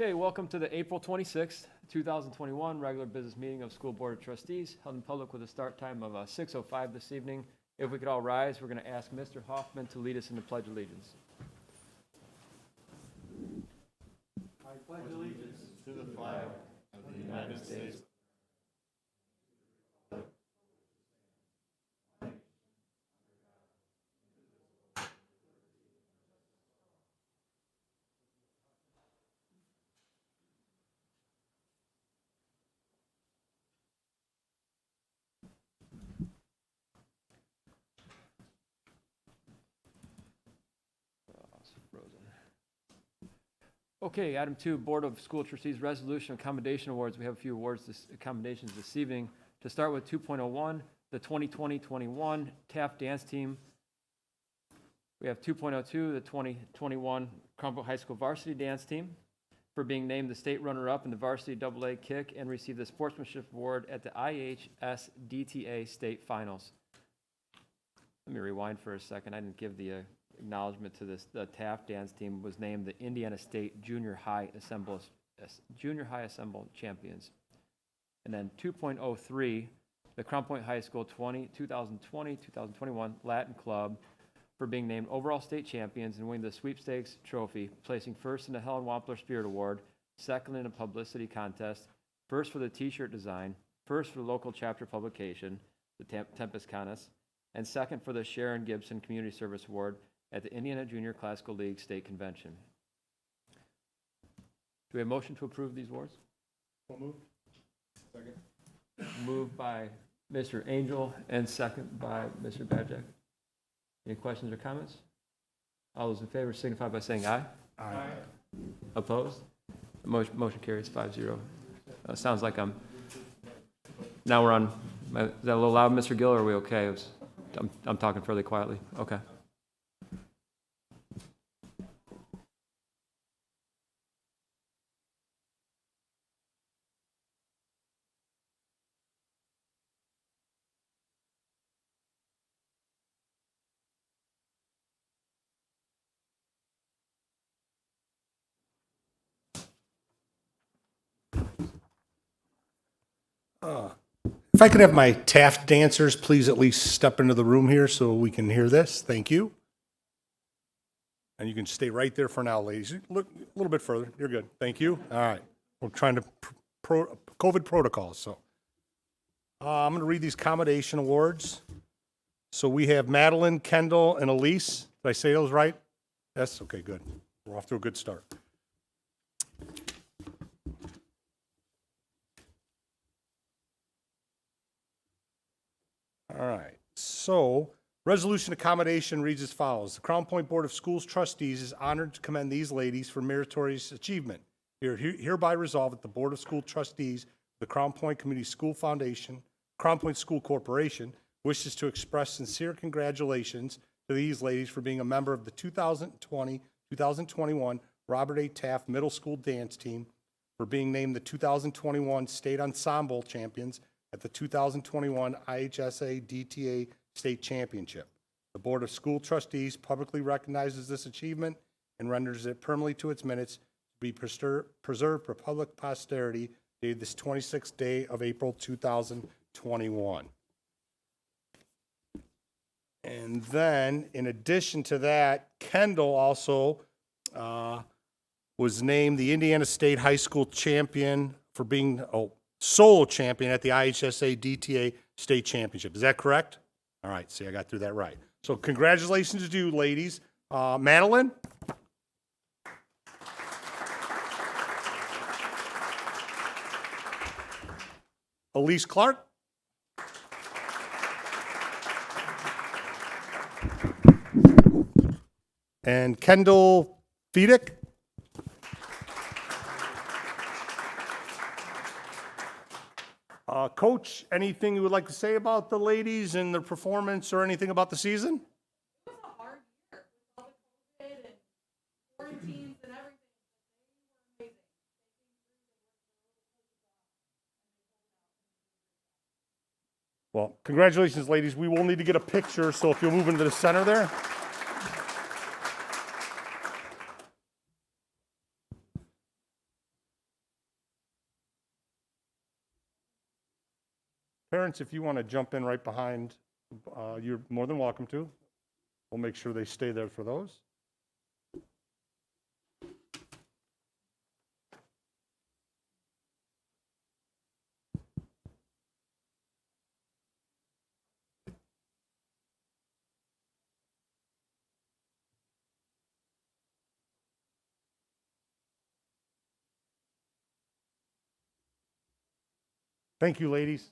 Okay, welcome to the April 26th, 2021 regular business meeting of School Board of Trustees, held in public with a start time of 6:05 this evening. If we could all rise, we're going to ask Mr. Hoffman to lead us in the Pledge of Allegiance. I pledge allegiance to the flag of the United States. Okay, item 2, Board of School Trustees Resolution Accommodation Awards. We have a few accommodations this evening. To start with 2.01, the 2020-21 Taft Dance Team. We have 2.02, the 2021 Crumble High School Varsity Dance Team for being named the state runner-up in the Varsity AA Kick and received the Sportsmanship Award at the IHSDTA State Finals. Let me rewind for a second. I didn't give the acknowledgement to this. The Taft Dance Team was named the Indiana State Junior High Assemble Champions. And then 2.03, the Crown Point High School 2020-2021 Latin Club for being named overall state champions and winning the sweepstakes trophy, placing first in the Helen Wampler Spirit Award, second in a publicity contest, first for the t-shirt design, first for the local chapter publication, the Tempest Canis, and second for the Sharon Gibson Community Service Award at the Indiana Junior Classical League State Convention. Do we have a motion to approve these awards? So moved. Second. Moved by Mr. Angel and second by Mr. Bajek. Any questions or comments? All those in favor signify by saying aye. Aye. Opposed? Motion carries 5-0. Sounds like now we're on, is that a little loud, Mr. Gill, or are we okay? I'm talking fairly quietly. Okay. If I could have my Taft dancers please at least step into the room here so we can hear this. Thank you. And you can stay right there for now, ladies. Look a little bit further. You're good. Thank you. All right. We're trying to COVID protocols. So I'm going to read these accommodation awards. So we have Madeline, Kendall, and Elise. Did I say those right? Yes? Okay, good. We're off to a good start. All right, so resolution accommodation reads as follows. The Crown Point Board of Schools Trustees is honored to commend these ladies for meritorious achievement. Hereby resolved that the Board of School Trustees, the Crown Point Community School Foundation, Crown Point School Corporation, wishes to express sincere congratulations to these ladies for being a member of the 2020-2021 Robert A. Taft Middle School Dance Team, for being named the 2021 State Ensemble Champions at the 2021 IHSA DTA State Championship. The Board of School Trustees publicly recognizes this achievement and renders it permanently to its minutes to be preserved for public posterity dated this 26th day of April 2021. And then, in addition to that, Kendall also was named the Indiana State High School Champion for being, solo champion at the IHSA DTA State Championship. Is that correct? All right, see, I got through that right. So congratulations to you, ladies. Madeline? Elise Clark? And Kendall Fiedick? Coach, anything you would like to say about the ladies and their performance or anything about the season? It was a hard year with all the COVID and quarantines and everything. They were amazing. Well, congratulations, ladies. We will need to get a picture, so if you'll move into the center there. Parents, if you want to jump in right behind, you're more than welcome to. We'll make sure they stay there for those. Thank you, ladies.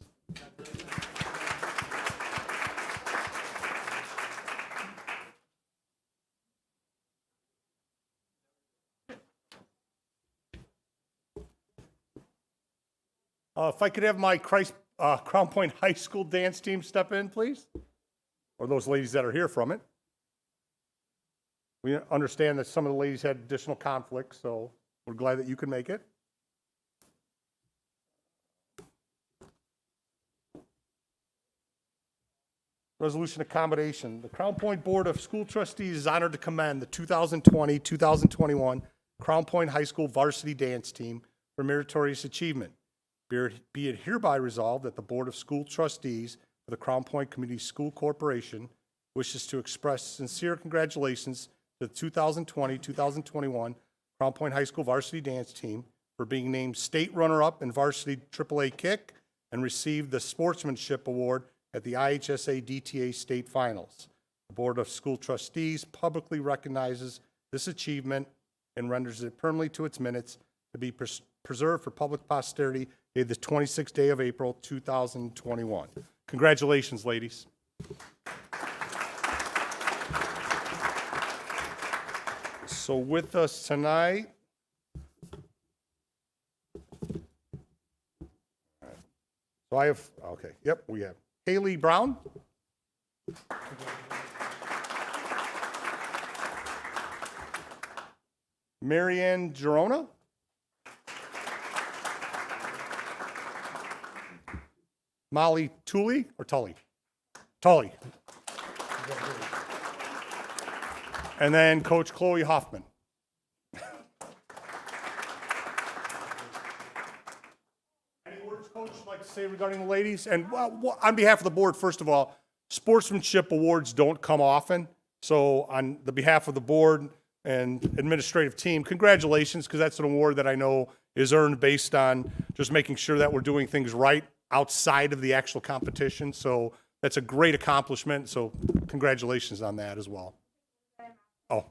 If I could have my Crown Point High School dance team step in, please, or those ladies that are here from it. We understand that some of the ladies had additional conflicts, so we're glad that you can make it. Resolution accommodation. The Crown Point Board of School Trustees is honored to commend the 2020-2021 Crown Point High School varsity dance team for meritorious achievement. Be it hereby resolved that the Board of School Trustees for the Crown Point Community School Corporation wishes to express sincere congratulations to the 2020-2021 Crown Point High School varsity dance team for being named state runner-up in varsity AAA kick and received the Sportsmanship Award at the IHSA DTA State Finals. The Board of School Trustees publicly recognizes this achievement and renders it permanently to its minutes to be preserved for public posterity dated the 26th day of April, 2021. Congratulations, ladies. So with us tonight, so I have, okay, yep, we have Haley Brown. Marianne Girona. Molly Tully or Tully? Tully. And then Coach Chloe Hoffman. Any words, Coach, you'd like to say regarding the ladies? And on behalf of the board, first of all, sportsmanship awards don't come often. So on the behalf of the board and administrative team, congratulations, because that's an award that I know is earned based on just making sure that we're doing things right outside of the actual competition. So that's a great accomplishment. So congratulations on that as well. Oh.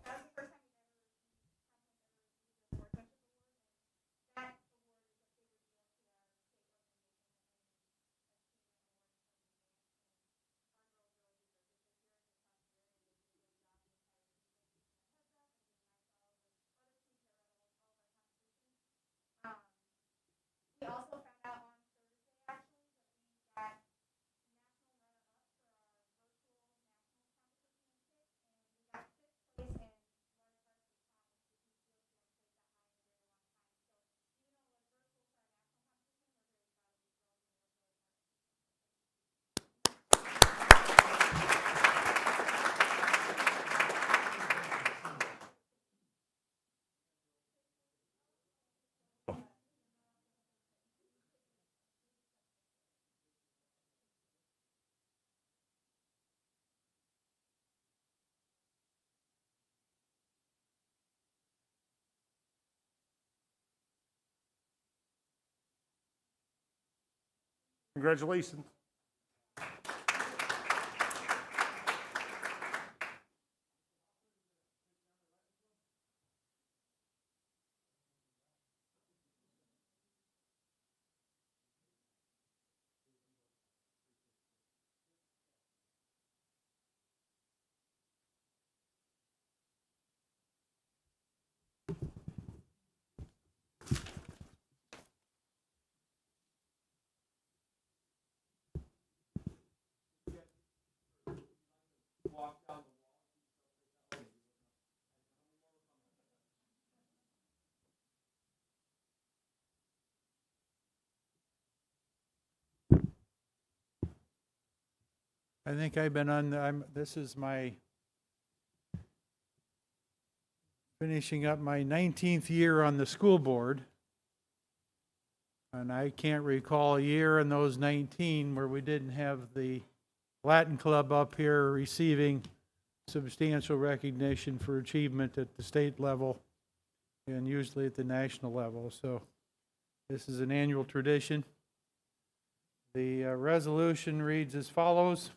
We also found out on Thursday, actually, that we got national runners up for our virtual national competition in kick, and we got 6th place in Florida Congratulations. I think I've been on, this is my, finishing up my 19th year on the school board. And I can't recall a year in those 19 where we didn't have the Latin Club up here receiving substantial recognition for achievement at the state level and usually at the national level. So this is an annual tradition. The resolution reads as follows.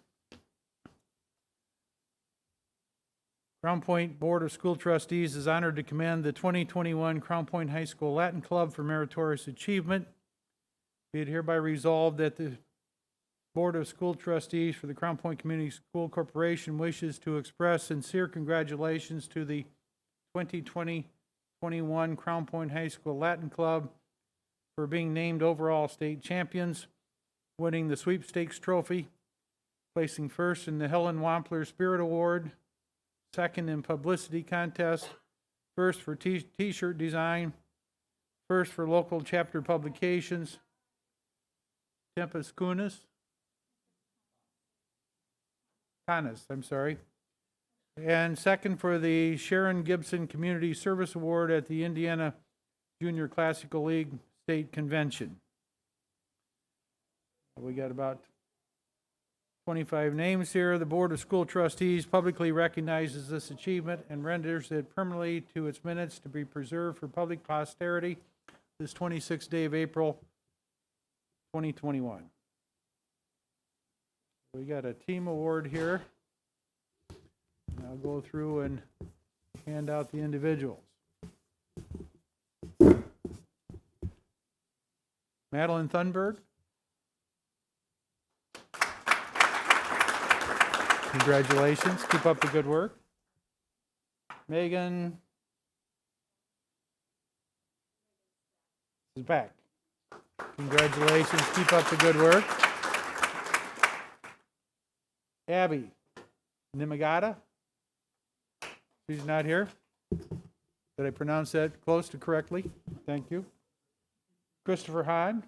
Crown Point Board of School Trustees is honored to commend the 2021 Crown Point High School Latin Club for meritorious achievement. Be it hereby resolved that the Board of School Trustees for the Crown Point Community School Corporation wishes to express sincere congratulations to the 2020-21 Crown Point High School Latin Club for being named overall state champions, winning the sweepstakes trophy, placing first in the Helen Wampler Spirit Award, second in publicity contest, first for t-shirt design, first for local chapter publications, Tempest Canas, and second for the Sharon Gibson Community Service Award at the Indiana Junior Classical League State Convention. We got about 25 names here. The Board of School Trustees publicly recognizes this achievement and renders it permanently to its minutes to be preserved for public posterity this 26th day of April, 2021. We got a team award here. I'll go through and hand out the individuals. Madeline Thunberg. Congratulations. Keep up the good work. Megan is back. Congratulations. Keep up the good work. Abby Nimagata. She's not here. Did I pronounce that close to correctly? Thank you. Christopher Hahn.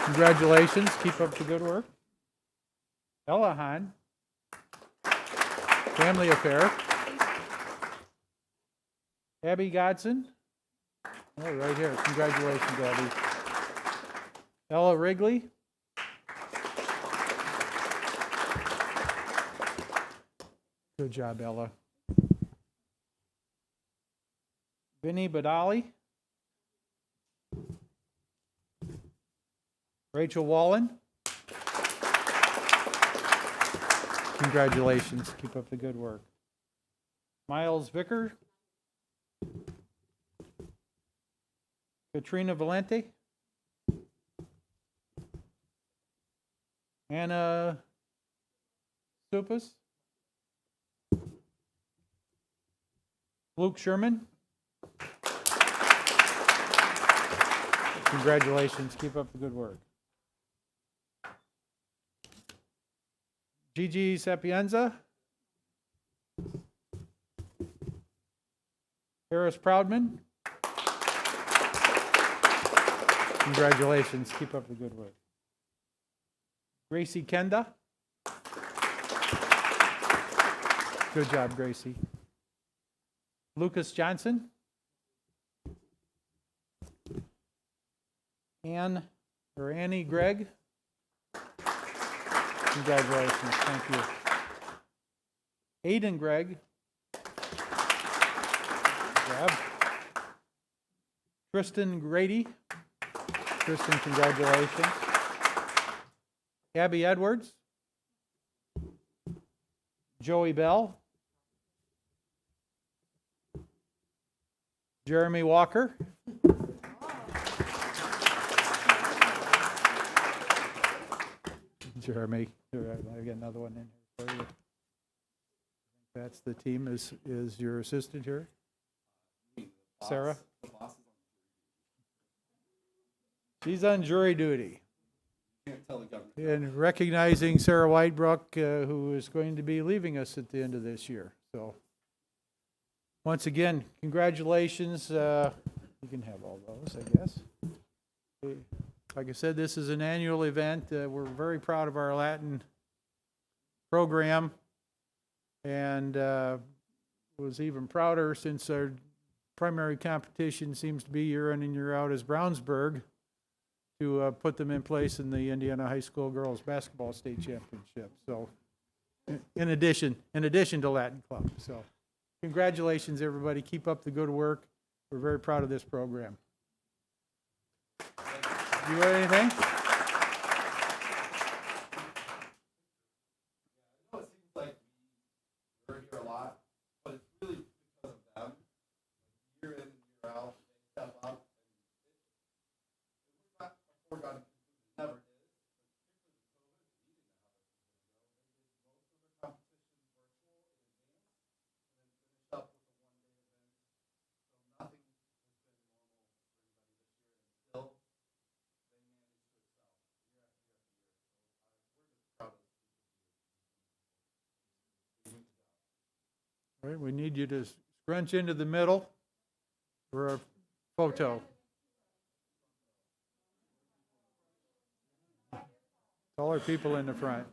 Congratulations. Keep up the good work. Ella Hahn. Family affair. Abby Godson. Oh, right here. Congratulations, Abby. Ella Wrigley. Good job, Ella. Vinny Badali. Rachel Wallen. Congratulations. Keep up the good work. Miles Vicker. Katrina Valente. Anna Supas. Luke Sherman. Congratulations. Keep up the good work. Gigi Sapienza. Harris Proudman. Congratulations. Keep up the good work. Gracie Kenda. Good job, Gracie. Lucas Johnson. Annie Gregg. Congratulations. Thank you. Aiden Gregg. Good job. Tristan Grady. Tristan, congratulations. Abby Edwards. Joey Bell. Jeremy Walker. Jeremy, I got another one in here for you. That's the team. Is your assistant here? Sarah? She's on jury duty. And recognizing Sarah Whitebrook, who is going to be leaving us at the end of this year. So, once again, congratulations. You can have all those, I guess. Like I said, this is an annual event. We're very proud of our Latin program, and was even prouder since our primary competition seems to be year in and year out is Brownsburg, to put them in place in the Indiana High School Girls Basketball State Championship. So in addition to Latin Club. So congratulations, everybody. Keep up the good work. We're very proud of this program. You got anything? I know it seems like we're here a lot, but it's really because of them. Year in and year out, they step up. And it was not a foregone conclusion, it never is. But particularly with COVID, a year and a half ago, they did most of their competitions virtual in advance, and then finished up with a one-day event. So nothing has been normal for everybody this year, and still they managed to excel year after year after year. So we're just proud of this group of people. All right, we need you to scrunch into the middle for a photo. Taller people in the front.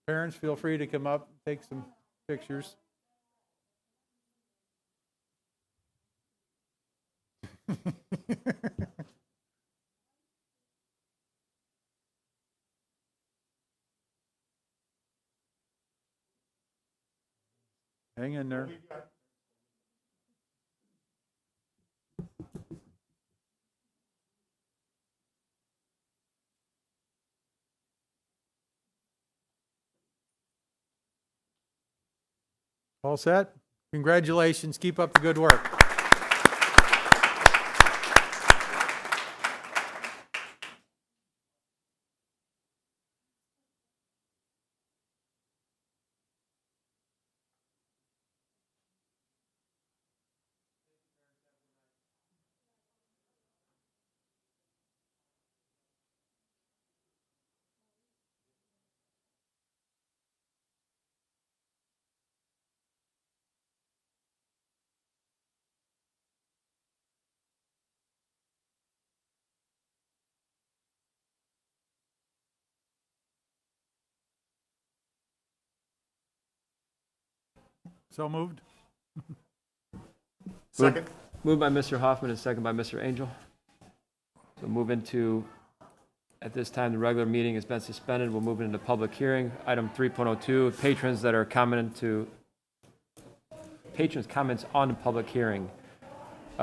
Parents, feel free to come up, take some pictures. Hang in there. All set? Congratulations. Keep up the good work. So moved? Second. Moved by Mr. Hoffman and second by Mr. Angel. So move into, at this time, the regular meeting has been suspended. We'll move into public hearing. Item 3.02, patrons that are patrons' comments on the public hearing.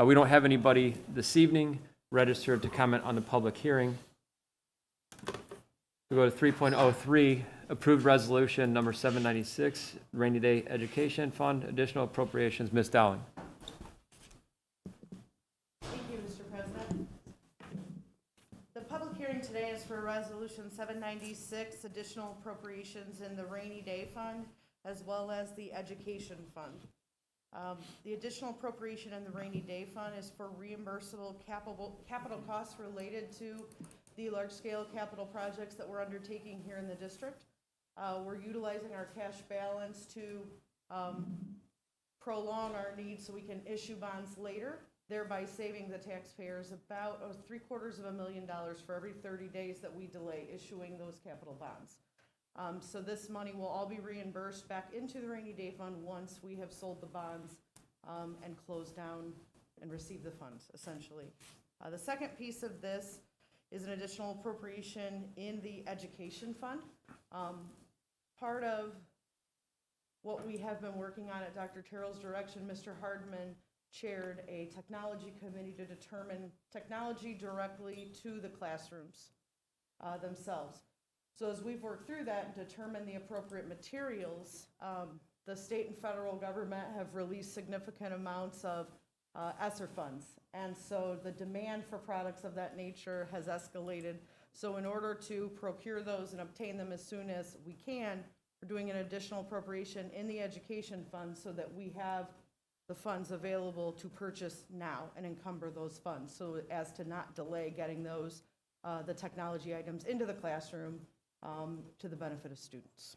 We don't have anybody this evening registered to comment on the public hearing. We go to 3.03, approved resolution number 796, rainy day education fund, additional appropriations. Ms. Dowling. Thank you, Mr. President. The public hearing today is for Resolution 796, additional appropriations in the rainy day fund, as well as the education fund. The additional appropriation in the rainy day fund is for reimbursable capital costs related to the large-scale capital projects that we're undertaking here in the district. We're utilizing our cash balance to prolong our needs so we can issue bonds later, thereby saving the taxpayers about $750,000 for every 30 days that we delay issuing those capital bonds. So this money will all be reimbursed back into the rainy day fund once we have sold the bonds and closed down and received the funds, essentially. The second piece of this is an additional appropriation in the education fund. Part of what we have been working on at Dr. Terrell's direction, Mr. Hardman chaired a technology committee to determine technology directly to the classrooms themselves. So as we've worked through that and determined the appropriate materials, the state and federal government have released significant amounts of ESSER funds. And so the demand for products of that nature has escalated. So in order to procure those and obtain them as soon as we can, we're doing an additional appropriation in the education fund so that we have the funds available to purchase now and encumber those funds, so as to not delay getting those, the technology items into the classroom to the benefit of students.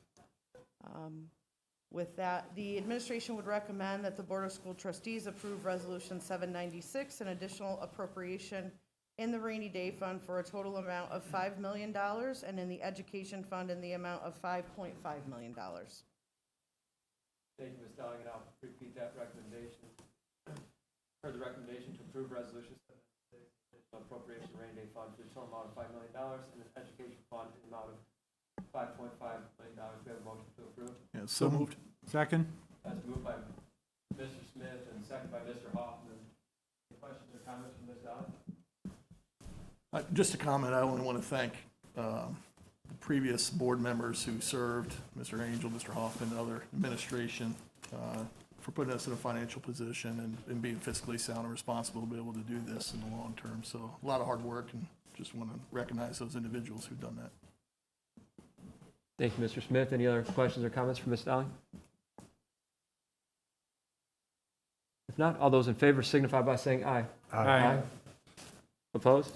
With that, the administration would recommend that the Board of School Trustees approve Resolution 796, an additional appropriation in the rainy day fund for a total amount of $5 million, and in the education fund in the amount of $5.5 million. Thank you, Ms. Dowling, and I'll repeat that recommendation. Heard the recommendation to approve resolution appropriation rainy day fund for the total amount of $5 million and an education fund in the amount of $5.5 million. We have a motion to approve. Yeah, so moved. Second? That's moved by Mr. Smith and second by Mr. Hoffman. Any questions or comments from Ms. Dowling? Just a comment, I only want to thank the previous board members who served, Mr. Angel, Mr. Hoffman, and other administration, for putting us in a financial position and being fiscally sound and responsible to be able to do this in the long term. So a lot of hard work, and just want to recognize those individuals who've done that. Thank you, Mr. Smith. Any other questions or comments from Ms. Dowling? If not, all those in favor signify by saying aye. Aye. Opposed?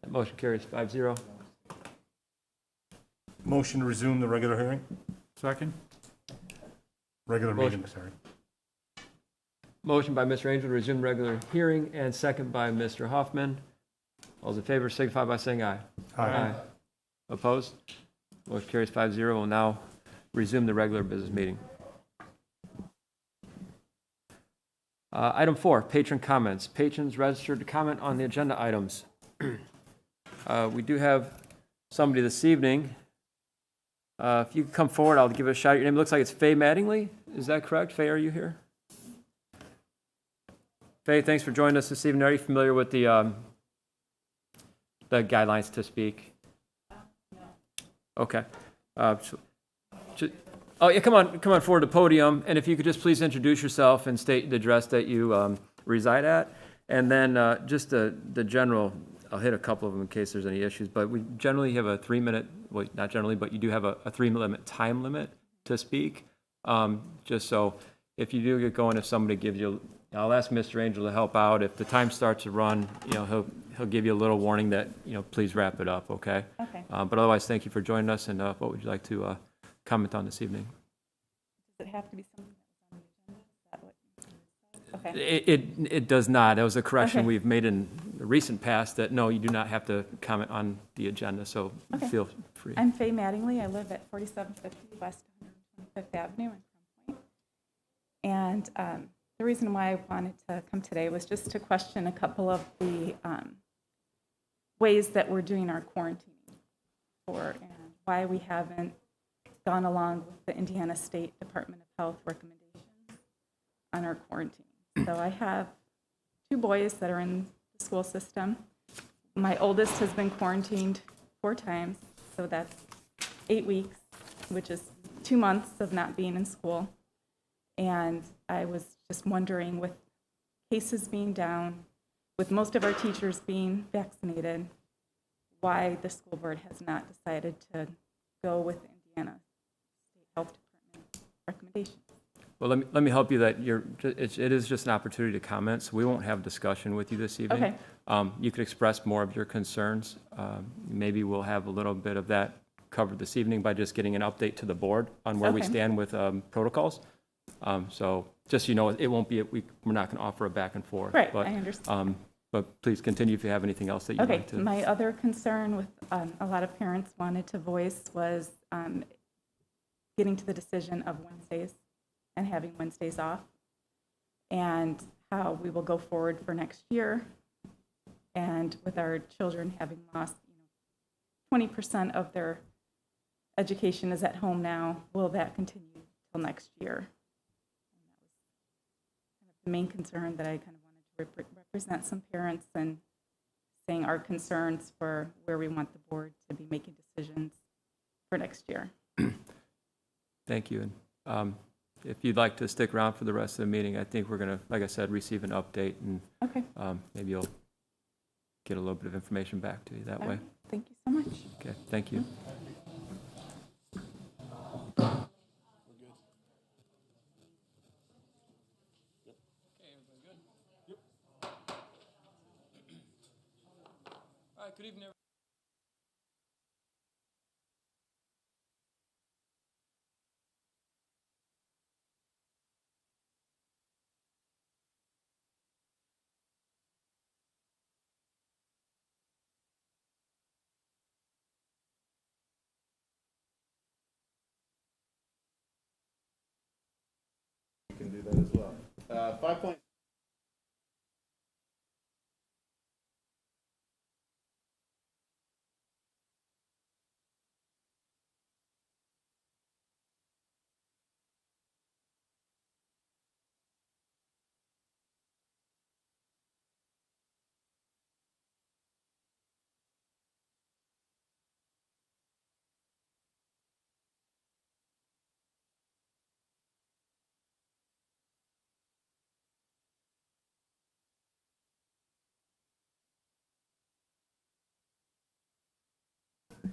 That motion carries 5-0. Motion to resume the regular hearing? Second? Regular Motion. meeting, sorry. Motion by Mr. Angel to resume regular hearing and second by Mr. Hoffman. All those in favor signify by saying aye. Opposed? Motion carries 5-0. We'll now resume the regular business meeting. Item 4, patron comments. Patrons registered to comment on the agenda items. We do have somebody this evening. If you could come forward, I'll give it a shout. Your name looks like it's Faye Mattingly. Is that correct? Faye, are you here? Faye, thanks for joining us this evening. Are you familiar with the guidelines to speak? No. Okay. Oh, yeah, come on forward to the podium. And if you could just please introduce yourself and state the address that you reside at. And then just the general, I'll hit a couple of them in case there's any issues, but we generally have a 3-minute, well, not generally, but you do have a 3-minute time limit to speak. Just so if you do get going, if somebody gives you, I'll ask Mr. Angel to help out. If the time starts to run, he'll give you a little warning that, please wrap it up, okay? Okay. But otherwise, thank you for joining us, and what would you like to comment on this evening? Does it have to be something that was on the agenda? Is that what you said? Okay. It does not. That was a correction Okay. we've made in the recent past, that no, you do not have to comment on the agenda, so Okay. feel free. I'm Faye Mattingly. I live at 4750 West 125th Avenue in Crown Point. And the reason why I wanted to come today was just to question a couple of the ways that we're doing our quarantining for, and why we haven't gone along with the Indiana State Department of Health recommendations on our quarantine. So I have 2 boys that are in the school system. My oldest has been quarantined 4 times, so that's 8 weeks, which is 2 months of not being in school. And I was just wondering, with cases being down, with most of our teachers being vaccinated, why the school board has not decided to go with Indiana State Health Department recommendations. Well, let me help you that it is just an opportunity to comment, so we won't have discussion with you this evening. Okay. You could express more of your concerns. Maybe we'll have a little bit of that covered this evening by just getting an update to the board on where we Okay. stand with protocols. So just so you know, it won't be, we're not going to offer a back and forth. Right, but, I understand. But please continue if you have anything else that you'd Okay, like to. my other concern with a lot of parents wanted to voice was getting to the decision of Wednesdays and having Wednesdays off, and how we will go forward for next year. And with our children having lost 20% of their education is at home now, will that continue till next year? And that was kind of the main concern that I kind of wanted to represent some parents and saying our concerns for where we want the board to be making decisions for next year. Thank you. And if you'd like to stick around for the rest of the meeting, I think we're going to, like I said, receive an update, and Okay. maybe you'll get a little bit of information back to you that All way. right. Thank you so much. Okay, thank you. Good evening, You can do that as well. 5.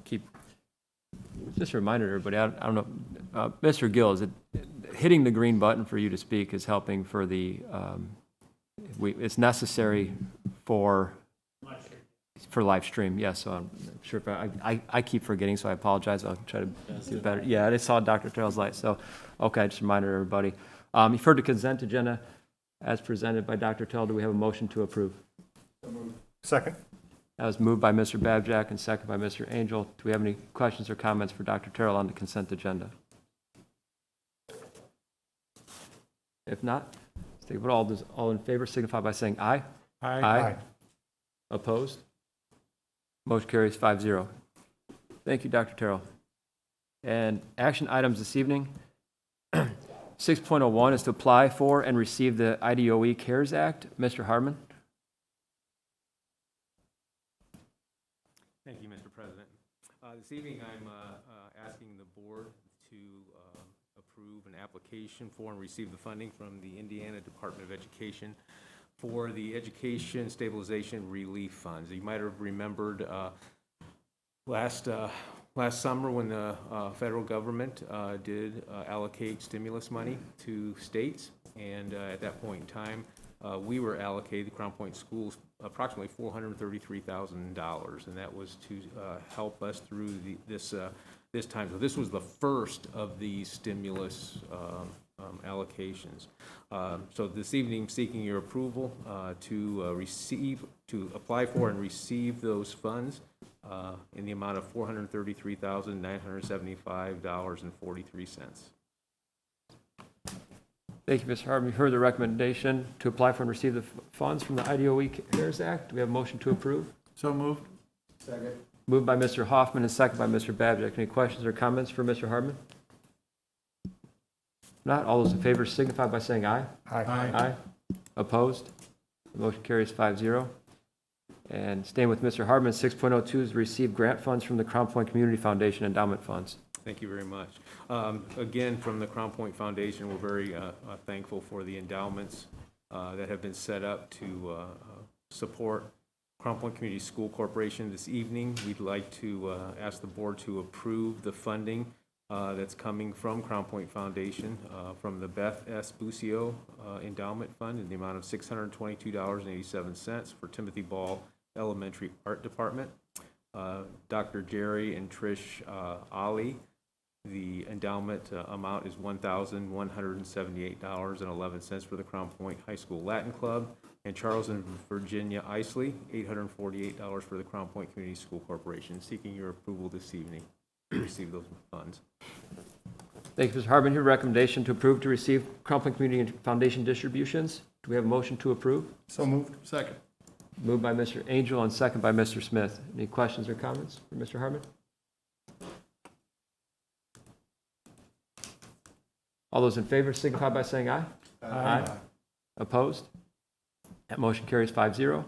Keep, just a reminder, to everybody, I don't know, Mr. Gill, is it, hitting the green button for you to speak is helping for the, it's necessary for live stream, yes, so I'm sure if I keep forgetting, so I apologize, I'll try to do better. Yeah, I saw Dr. Terrell's light, so, okay, just a reminder, to everybody. You've heard the consent agenda as presented by Dr. Terrell. Do we have a motion to approve? Second. That was moved by Mr. Babjack and second by Mr. Angel. Do we have any questions or comments for Dr. Terrell on the consent agenda? If not, let's take a vote. All in favor signify by saying aye. Aye. Opposed? Motion carries 5-0. Thank you, Dr. Terrell. And action items this evening. 6.01 is to apply for and receive the IDOE CARES Act. Mr. Harmon? Thank you, Mr. President. This evening, I'm asking the board to approve an application for and receive the funding from the Indiana Department of Education for the Education Stabilization Relief Funds. You might have remembered last summer when the federal government did allocate stimulus money to states, and at that point in time, we were allocated, the Crown Point schools, approximately $433,000, and that was to help us through this time. So this was the first of these stimulus allocations. So this evening, seeking your approval to apply for and receive those funds in the amount of $433,975.43. Thank you, Mr. Harmon. You heard the recommendation to apply for and receive the funds from the IDOE CARES Act. Do we have a motion to approve? So moved. Second. Moved by Mr. Hoffman and second by Mr. Babjack. Any questions or comments for Mr. Harmon? Not, all those in favor signify by saying aye. Aye. Opposed? The motion carries 5-0. And staying with Mr. Harmon, 6.02 is to receive grant funds from the Crown Point Community Foundation endowment funds. Thank you very much. Again, from the Crown Point Foundation, we're very thankful for the endowments that have been set up to support Crown Point Community School Corporation. This evening, we'd like to ask the board to approve the funding that's coming from Crown Point Foundation from the Beth S. Busio Endowment Fund in the amount of $622.87 for Timothy Ball Elementary Art Department. Dr. Jerry and Trish Ali, the endowment amount is $1,178.11 for the Crown Point High School Latin Club. And Charles and Virginia Isley, $848 for the Crown Point Community School Corporation. Seeking your approval this evening to receive those funds. Thank you, Mr. Harmon. Your recommendation to approve to receive Crown Point Community Foundation distributions. Do we have a motion to approve? So moved. Second. Moved by Mr. Angel and second by Mr. Smith. Any questions or comments for Mr. Harmon? All those in favor signify by saying aye. Aye. Opposed? That motion carries 5-0.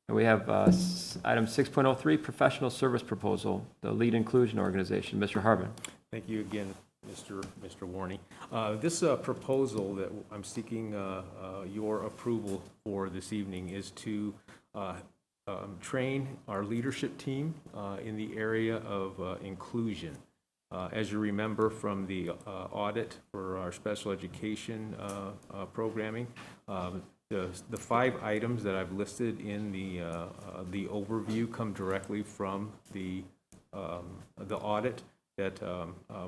And we have item 6.03, professional service proposal, the lead inclusion organization. Mr. Harmon. Thank you again, Mr. Warney. This proposal that I'm seeking your approval for this evening is to train our leadership team in the area of inclusion. As you remember from the audit for our special education programming, the 5 items that I've listed in the overview come directly from the audit that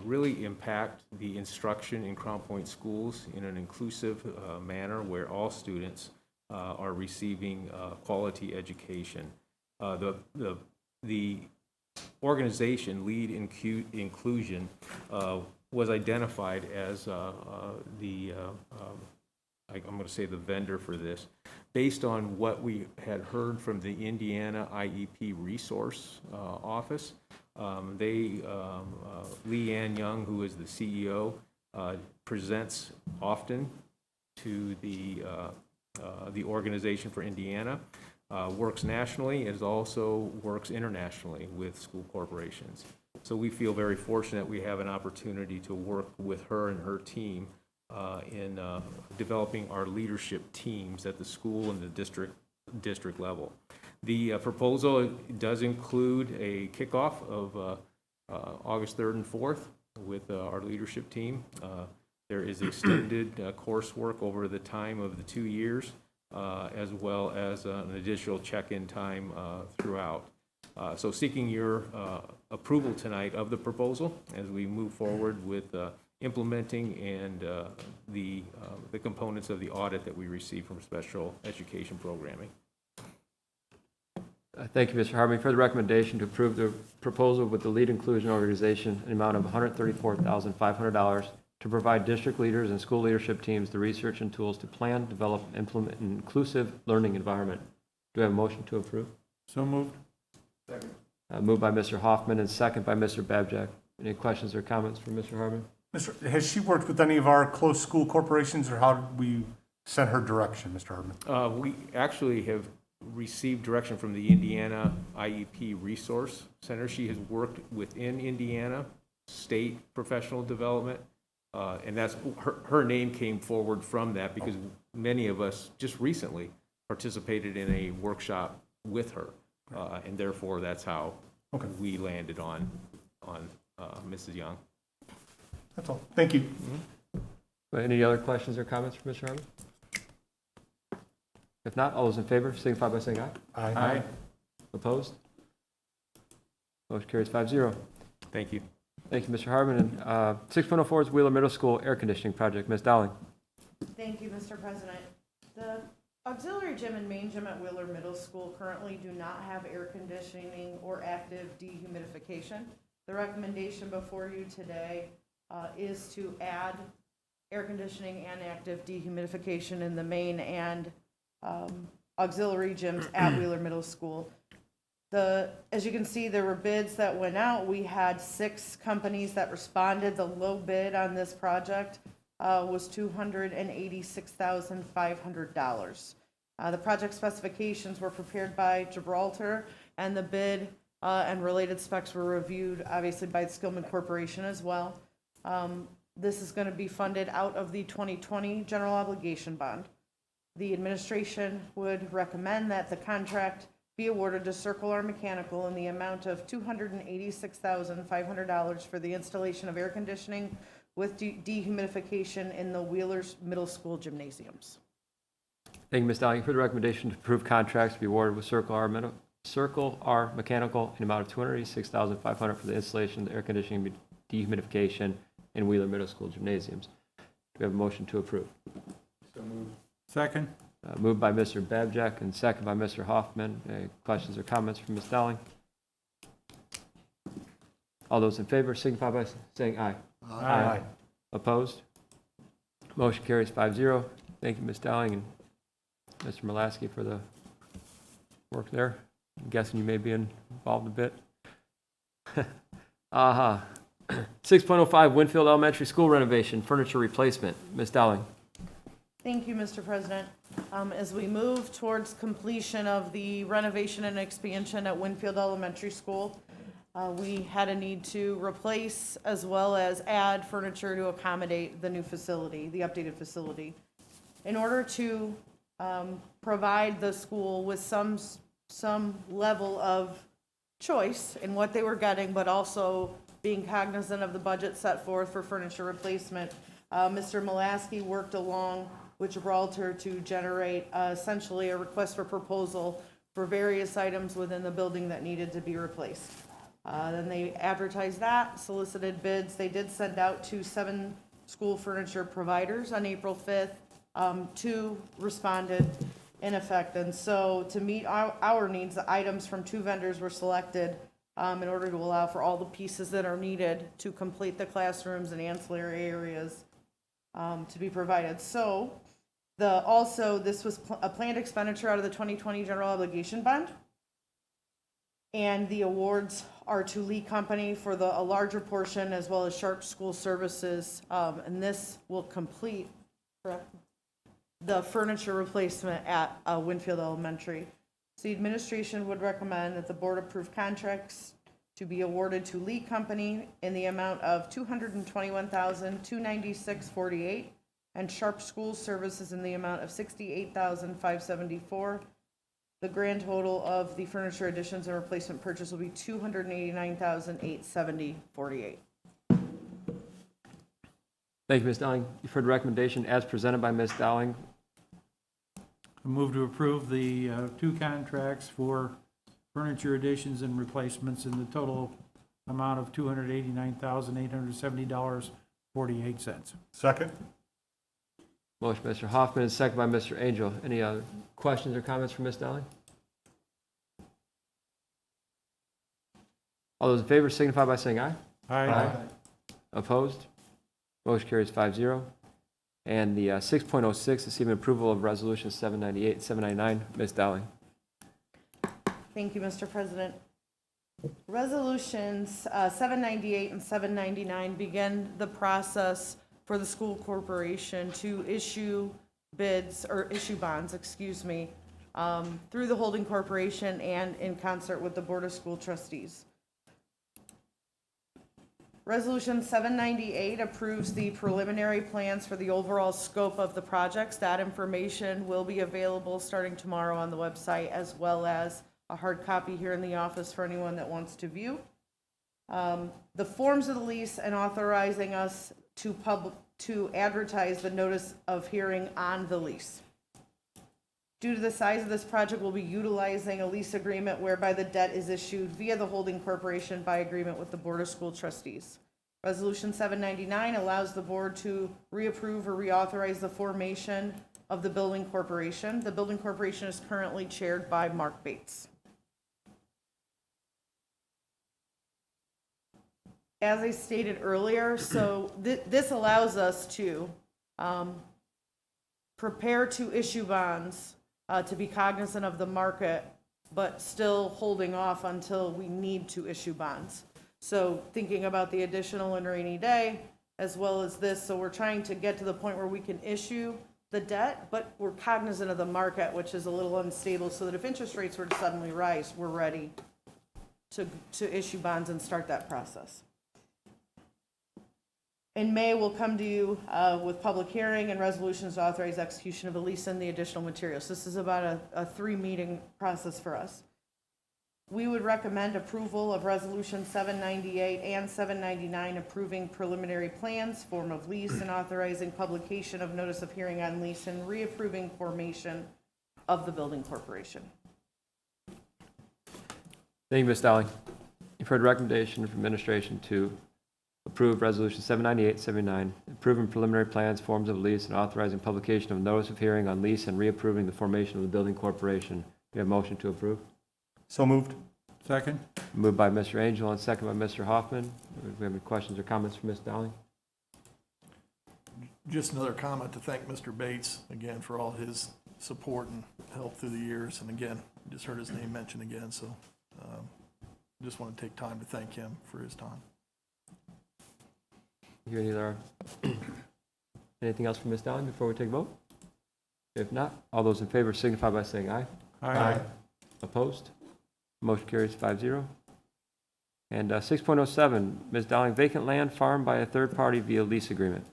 really impact the instruction in Crown Point schools in an inclusive manner where all students are receiving quality education. The organization, Lead Inclusion, was identified as I'm going to say the vendor for this, based on what we had heard from the Indiana IEP Resource Office. Lee Ann Young, who is the CEO, presents often to the Organization for Indiana, works nationally, as also works internationally with school corporations. So we feel very fortunate we have an opportunity to work with her and her team in developing our leadership teams at the school and the district level. The proposal does include a kickoff of August 3rd and 4th with our leadership team. There is extended coursework over the time of the 2 years, as well as an additional check-in time throughout. So seeking your approval tonight of the proposal as we move forward with implementing and the components of the audit that we receive from special education programming. Thank you, Mr. Harvey. For the recommendation to approve the proposal with the lead inclusion organization, an amount of $134,500 to provide district leaders and school leadership teams the research and tools to plan, develop, and implement an inclusive learning environment. Do we have a motion to approve? So moved. Second. Moved by Mr. Hoffman and second by Mr. Babjack. Any questions or comments from Mr. Harvey? Has she worked with any of our close school corporations, or how did we send her direction, Mr. Hardman? We actually have received direction from the Indiana IEP Resource Center. She has worked within Indiana State Professional Development, and that's her name came forward from that because many of us just recently participated in a workshop with her, and therefore that's how we landed on Mrs. Young. That's all. Thank you. Any other questions or comments from Mr. Harvey? If not, all those in favor signify by saying aye. Aye. Opposed? Motion carries 5-0. Thank you. Thank you, Mr. Harmon. And 6.04 is Wheeler Middle School air conditioning project. Ms. Dowling. Thank you, Mr. President. The auxiliary gym and main gym at Wheeler Middle School currently do not have air conditioning or active dehumidification. The recommendation before you today is to add air conditioning and active dehumidification in the main and auxiliary gyms at Wheeler Middle School. As you can see, there were bids that went out. We had 6 companies that responded. The low bid on this project was $286,500. The project specifications were prepared by Gibraltar, and the bid and related specs were reviewed, obviously, by the Skillman Corporation as well. This is going to be funded out of the 2020 general obligation bond. The administration would recommend that the contract be awarded to Circle R Mechanical in the amount of $286,500 for the installation of air conditioning with dehumidification in the Wheeler's Middle School gymnasiums. Thank you, Ms. Dowling. For the recommendation to approve contracts to be awarded with Circle R Mechanical in the amount of $286,500 for the installation of the air conditioning and dehumidification in Wheeler Middle School gymnasiums. Do we have a motion to approve? So moved. Second. Moved by Mr. Babjack and second by Mr. Hoffman. Any questions or comments from Ms. Dowling? All those in favor signify by saying aye. Aye. Opposed? Motion carries 5-0. Thank you, Ms. Dowling and Mr. Mulaski for the work there. I'm guessing you may be involved a bit. 6.05 Winfield Elementary School renovation, furniture replacement. Ms. Dowling. Thank you, Mr. President. As we move towards completion of the renovation and expansion at Winfield Elementary School, we had a need to replace as well as add furniture to accommodate the new facility, the updated facility. In order to provide the school with some level of choice in what they were getting, but also being cognizant of the budget set forth for furniture replacement, Mr. Mulaski worked along with Gibraltar to generate essentially a request for proposal for various items within the building that needed to be replaced. Then they advertised that, solicited bids. They did send out to 7 school furniture providers on April 5th. 2 responded in effect. And so to meet our needs, the items from 2 vendors were selected in order to allow for all the pieces that are needed to complete the classrooms and ancillary areas to be provided. So this was a planned expenditure out of the 2020 general obligation bond. And the awards are to Lee Company for a larger portion, as well as Sharp School Services. And this will complete, correct, the furniture replacement at Winfield Elementary. So the administration would recommend that the board approve contracts to be awarded to Lee Company in the amount of $221,296.48, and Sharp School Services in the amount of $68,574. The grand total of the furniture additions and replacement purchase will be $289,870.48. Thank you, Ms. Dowling. You've heard the recommendation as presented by Ms. Dowling. I move to approve the two contracts for furniture additions and replacements in the total amount of $289,870.48. Second? Motion by Mr. Hoffman and second by Mr. Angel. Any other questions or comments from Ms. Dowling? All those in favor signify by saying aye. Aye. Opposed? Motion carries 5-0. And the 6.06, receiving approval of Resolution 798 and 799. Ms. Dowling. Thank you, Mr. President. Resolutions 798 and 799 begin the process for the school corporation to issue bonds, through the holding corporation and in concert with the Board of School Trustees. Resolution 798 approves the preliminary plans for the overall scope of the projects. That information will be available starting tomorrow on the website, as well as a hard copy here in the office for anyone that wants to view. The forms of the lease and authorizing us to advertise the notice of hearing on the lease. Due to the size of this project, we'll be utilizing a lease agreement whereby the debt is issued via the holding corporation by agreement with the Board of School Trustees. Resolution 799 allows the board to reapprove or reauthorize the formation of the building corporation. The building corporation is currently chaired by Mark Bates. As I stated earlier, so this allows us to prepare to issue bonds, to be cognizant of the market, but still holding off until we need to issue bonds. So thinking about the additional and rainy day, as well as this, so we're trying to get to the point where we can issue the debt, but we're cognizant of the market, which is a little unstable, so that if interest rates were to suddenly rise, we're ready to issue bonds and start that process. In May, we'll come to you with public hearing and resolutions to authorize execution of a lease and the additional materials. This is about a 3-meeting process for us. We would recommend approval of Resolution 798 and 799, approving preliminary plans, form of lease, and authorizing publication of notice of hearing on lease, and reapproving formation of the building corporation. Thank you, Ms. Dowling. You've heard the recommendation from administration to approve Resolution 798, 79, approving preliminary plans, forms of lease, and authorizing publication of notice of hearing on lease and reapproving the formation of the building corporation. We have a motion to approve. So moved. Second. Moved by Mr. Angel and second by Mr. Hoffman. Do we have any questions or comments from Ms. Dowling? Just another comment to thank Mr. Bates again for all his support and help through the years. And again, just heard his name mentioned again, so just want to take time to thank him for his time. Anything else from Ms. Dowling before we take a vote? If not, all those in favor signify by saying aye. Aye. Opposed? Motion carries 5-0. And 6.07, Ms. Dowling, vacant land farmed by a third party via lease agreement.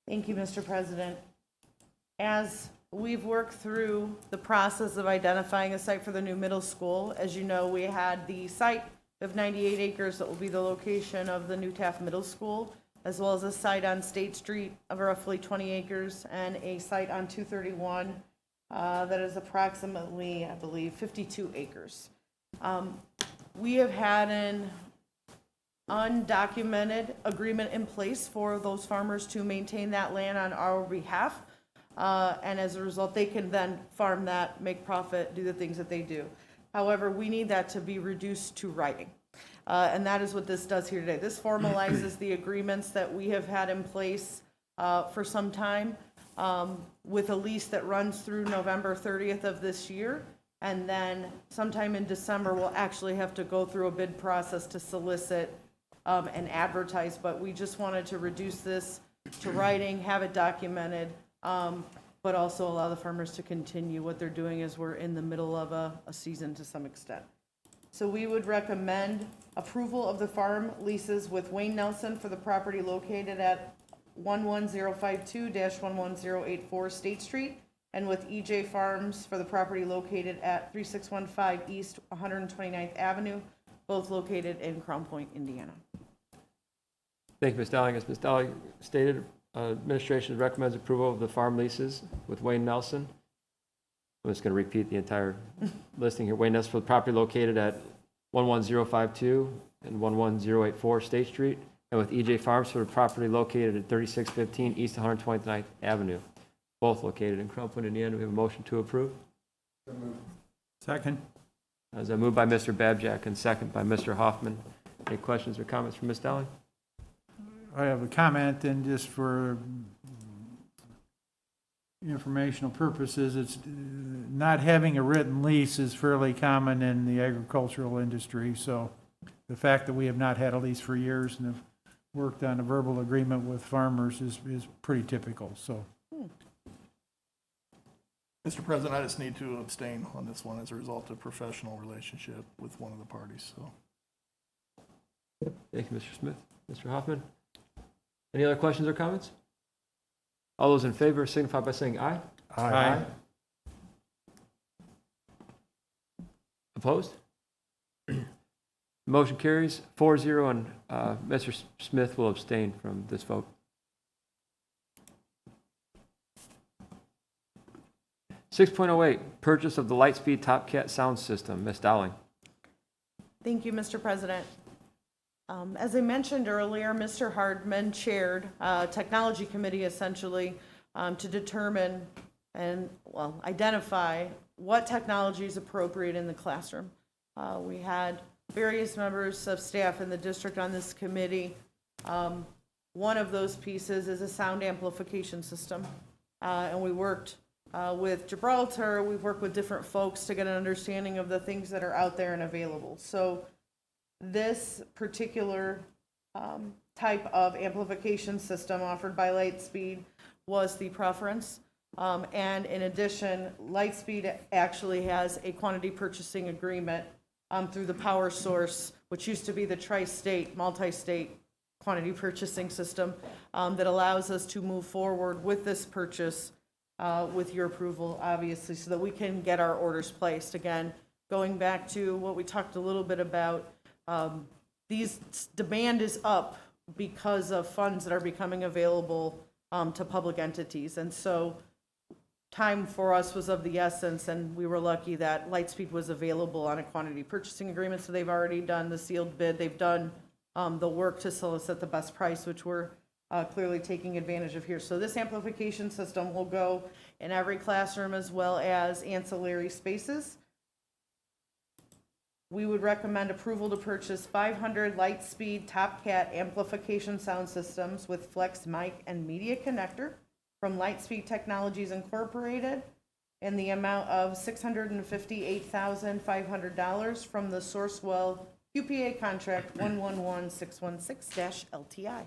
Thank you, Mr. President. As we've worked through the process of identifying a site for the new middle school, as you know, we had the site of 98 acres that will be the location of the new Taft Middle School, as well as a site on State Street of roughly 20 acres and a site on 231 that is approximately, I believe, 52 acres. We have had an undocumented agreement in place for those farmers to maintain that land on our behalf. And as a result, they can then farm that, make profit, do the things that they do. However, we need that to be reduced to writing. And that is what this does here today. This formalizes the agreements that we have had in place for some time with a lease that runs through November 30th of this year. And then sometime in December, we'll actually have to go through a bid process to solicit and advertise. But we just wanted to reduce this to writing, have it documented, but also allow the farmers to continue what they're doing as we're in the middle of a season to some extent. So we would recommend approval of the farm leases with Wayne Nelson for the property located at 11052-11084 State Street, and with EJ Farms for the property located at 3615 East 129th Avenue, both located in Crown Point, Indiana. Thank you, Ms. Dowling. As Ms. Dowling stated, administration recommends approval of the farm leases with Wayne Nelson. I'm just going to repeat the entire listing here. Wayne Nelson for the property located at 11052 and 11084 State Street, and with EJ Farms for the property located at 3615 East 129th Avenue, both located in Crown Point, Indiana. We have a motion to approve. Second. As I moved by Mr. Babjack and second by Mr. Hoffman. Any questions or comments from Ms. Dowling? I have a comment, and just for informational purposes, it's not having a written lease is fairly common in the agricultural industry. So the fact that we have not had a lease for years and have worked on a verbal agreement with farmers is pretty typical, so. Mr. President, I just need to abstain on this one as a result of professional relationship with one of the parties, so. Thank you, Mr. Smith. Mr. Hoffman? Any other questions or comments? All those in favor signify by saying aye. Aye. Opposed? Motion carries 4-0, and Mr. Smith will abstain from this vote. 6.08, purchase of the Lightspeed Top Cat sound system. Ms. Dowling. Thank you, Mr. President. As I mentioned earlier, Mr. Hardman chaired a technology committee essentially to determine and, well, identify what technology is appropriate in the classroom. We had various members of staff in the district on this committee. One of those pieces is a sound amplification system. And we worked with Gibraltar, we've worked with different folks to get an understanding of the things that are out there and available. So this particular type of amplification system offered by Lightspeed was the preference. And in addition, Lightspeed actually has a quantity purchasing agreement through the Power Source, which used to be the tri-state, multi-state quantity purchasing system that allows us to move forward with this purchase with your approval, obviously, so that we can get our orders placed. Again, going back to what we talked a little bit about, these demand is up because of funds that are becoming available to public entities. And so time for us was of the essence, and we were lucky that Lightspeed was available on a quantity purchasing agreement. So they've already done the sealed bid. They've done the work to solicit the best price, which we're clearly taking advantage of here. So this amplification system will go in every classroom as well as ancillary spaces. We would recommend approval to purchase 500 Lightspeed Top Cat amplification sound systems with flex mic and media connector from Lightspeed Technologies Incorporated in the amount of $658,500 from the Sourcewell QPA contract 111616-LTI.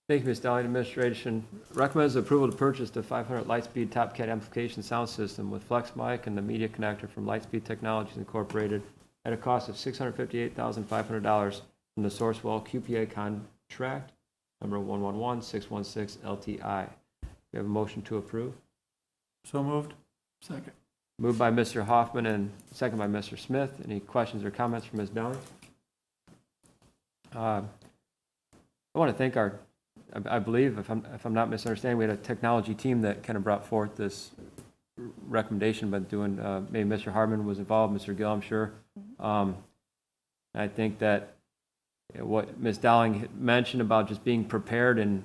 Thank you, Ms. Dowling. Administration recommends approval to purchase the 500 Lightspeed Top Cat amplification sound system with flex mic and the media connector from Lightspeed Technologies Incorporated at a cost of $658,500 from the Sourcewell QPA contract number 111616-LTI. We have a motion to approve. So moved. Second. Moved by Mr. Hoffman and second by Mr. Smith. Any questions or comments from Ms. Dowling? I want to thank our, I believe, if I'm not misunderstanding, we had a technology team that kind of brought forth this recommendation, but doing, maybe Mr. Harmon was involved, Mr. Gill, I'm sure. I think that what Ms. Dowling had mentioned about just being prepared and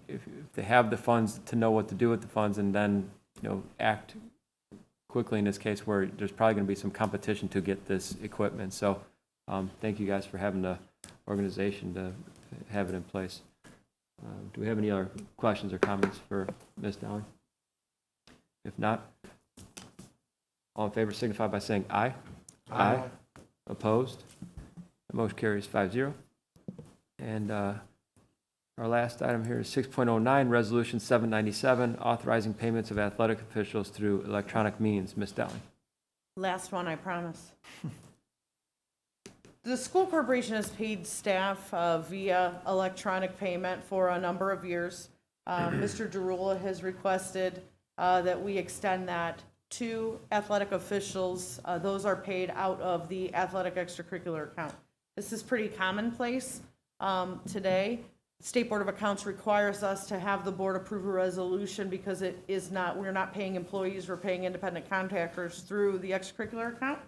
if they have the funds to know what to do with the funds and then, act quickly in this case where there's probably going to be some competition to get this equipment. So thank you guys for having the organization to have it in place. Do we have any other questions or comments for Ms. Dowling? If not, all in favor signify by saying aye. Aye. Opposed? The motion carries 5-0. And our last item here is 6.09, Resolution 797, authorizing payments of athletic officials through electronic means. Ms. Dowling. Last one, I promise. The school corporation has paid staff via electronic payment for a number of years. Mr. Derula has requested that we extend that to athletic officials. Those are paid out of the athletic extracurricular account. This is pretty commonplace today. State Board of Accounts requires us to have the board approve a resolution because it is not, we're not paying employees, we're paying independent contractors through the extracurricular account.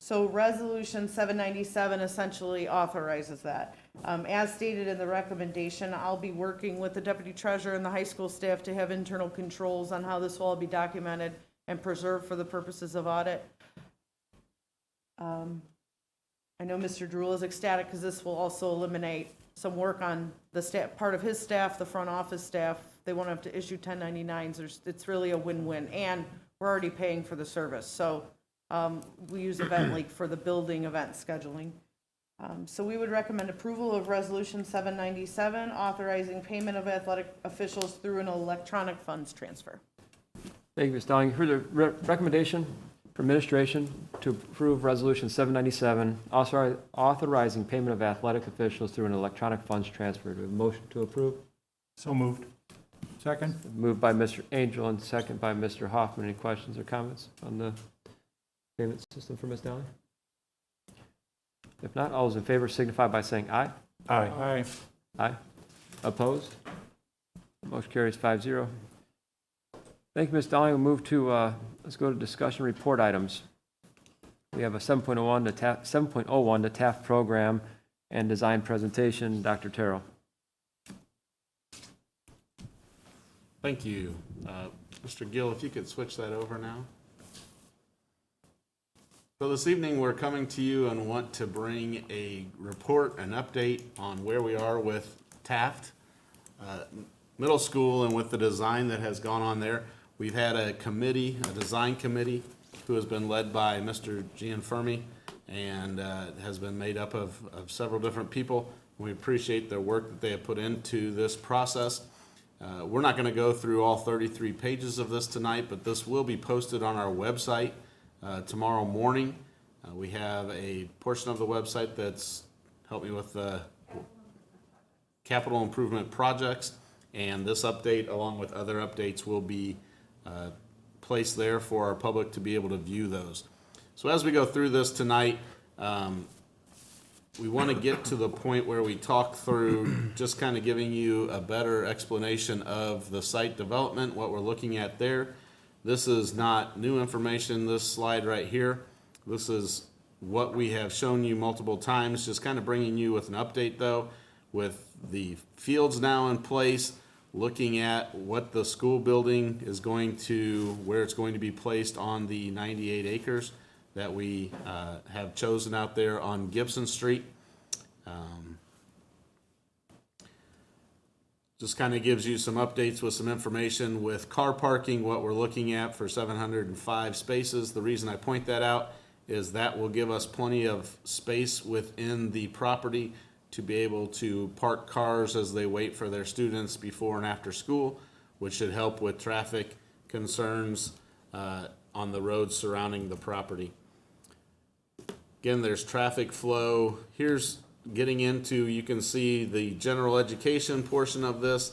So Resolution 797 essentially authorizes that. As stated in the recommendation, I'll be working with the deputy treasurer and the high school staff to have internal controls on how this will all be documented and preserved for the purposes of audit. I know Mr. Drew is ecstatic because this will also eliminate some work on the staff, part of his staff, the front office staff. They won't have to issue 1099s. It's really a win-win, and we're already paying for the service. So we use EventLink for the building event scheduling. So we would recommend approval of Resolution 797, authorizing payment of athletic officials through an electronic funds transfer. Thank you, Ms. Dowling. You heard the recommendation for administration to approve Resolution 797, authorizing payment of athletic officials through an electronic funds transfer. Do we have a motion to approve? So moved. Second? Moved by Mr. Angel and second by Mr. Hoffman. Any questions or comments on the payment system for Ms. Dowling? If not, all those in favor signify by saying aye. Aye. Aye. Aye. Opposed? Motion carries 5-0. Thank you, Ms. Dowling. We'll move to, let's go to discussion report items. We have a 7.01, the Taft program and design presentation. Dr. Terrell. Thank you. Mr. Gill, if you could switch that over now. So this evening, we're coming to you and want to bring a report, an update on where we are with Taft Middle School and with the design that has gone on there. We've had a committee, a design committee, who has been led by Mr. Gianfermi and has been made up of several different people. We appreciate their work that they have put into this process. We're not going to go through all 33 pages of this tonight, but this will be posted on our website tomorrow morning. We have a portion of the website that's helped me with capital improvement projects, and this update, along with other updates, will be placed there for our public to be able to view those. So as we go through this tonight, we want to get to the point where we talk through just kind of giving you a better explanation of the site development, what we're looking at there. This is not new information, this slide right here. This is what we have shown you multiple times, just kind of bringing you with an update though, with the fields now in place, looking at what the school building is going to, where it's going to be placed on the 98 acres that we have chosen out there on Gibson Street. Just kind of gives you some updates with some information with car parking, what we're looking at for 705 spaces. The reason I point that out is that will give us plenty of space within the property to be able to park cars as they wait for their students before and after school, which should help with traffic concerns on the roads surrounding the property. Again, there's traffic flow. Here's getting into, you can see the general education portion of this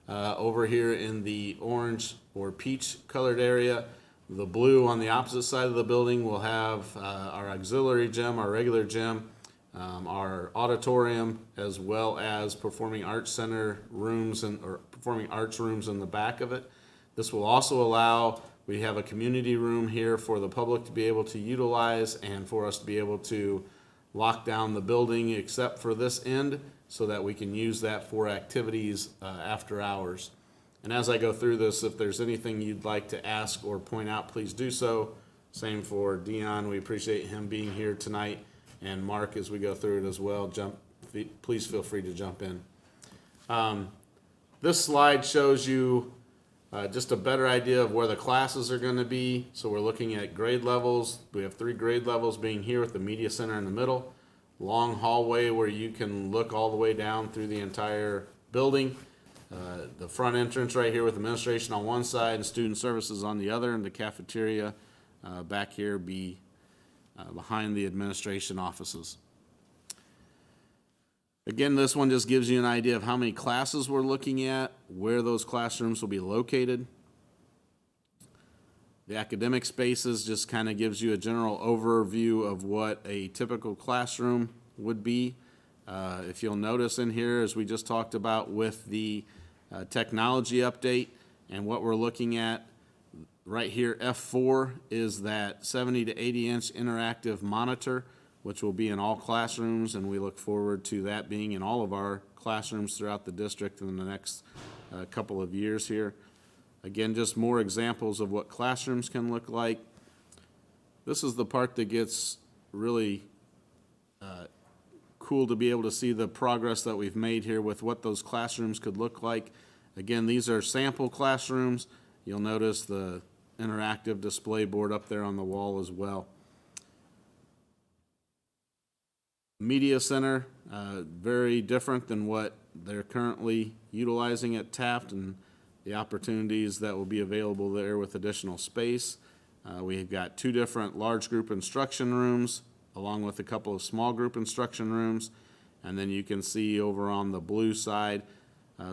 over here in the orange or peach colored area. The blue on the opposite side of the building will have our auxiliary gym, our regular gym, our auditorium, as well as performing arts center rooms or performing arts rooms in the back of it. This will also allow, we have a community room here for the public to be able to utilize and for us to be able to lock down the building except for this end so that we can use that for activities after hours. And as I go through this, if there's anything you'd like to ask or point out, please do so. Same for Dion. We appreciate him being here tonight. And Mark, as we go through it as well, please feel free to jump in. This slide shows you just a better idea of where the classes are going to be. So we're looking at grade levels. We have 3 grade levels being here with the media center in the middle. Long hallway where you can look all the way down through the entire building. The front entrance right here with administration on one side and student services on the other, and the cafeteria back here be behind the administration offices. Again, this one just gives you an idea of how many classes we're looking at, where those classrooms will be located. The academic spaces just kind of gives you a general overview of what a typical classroom would be. If you'll notice in here, as we just talked about with the technology update, and what we're looking at right here, F4 is that 70 to 80 inch interactive monitor, which will be in all classrooms, and we look forward to that being in all of our classrooms throughout the district in the next couple of years here. Again, just more examples of what classrooms can look like. This is the part that gets really cool to be able to see the progress that we've made here with what those classrooms could look like. Again, these are sample classrooms. You'll notice the interactive display board up there on the wall as well. Media Center, very different than what they're currently utilizing at Taft, and the opportunities that will be available there with additional space. We've got 2 different large group instruction rooms, along with a couple of small group instruction rooms. And then you can see over on the blue side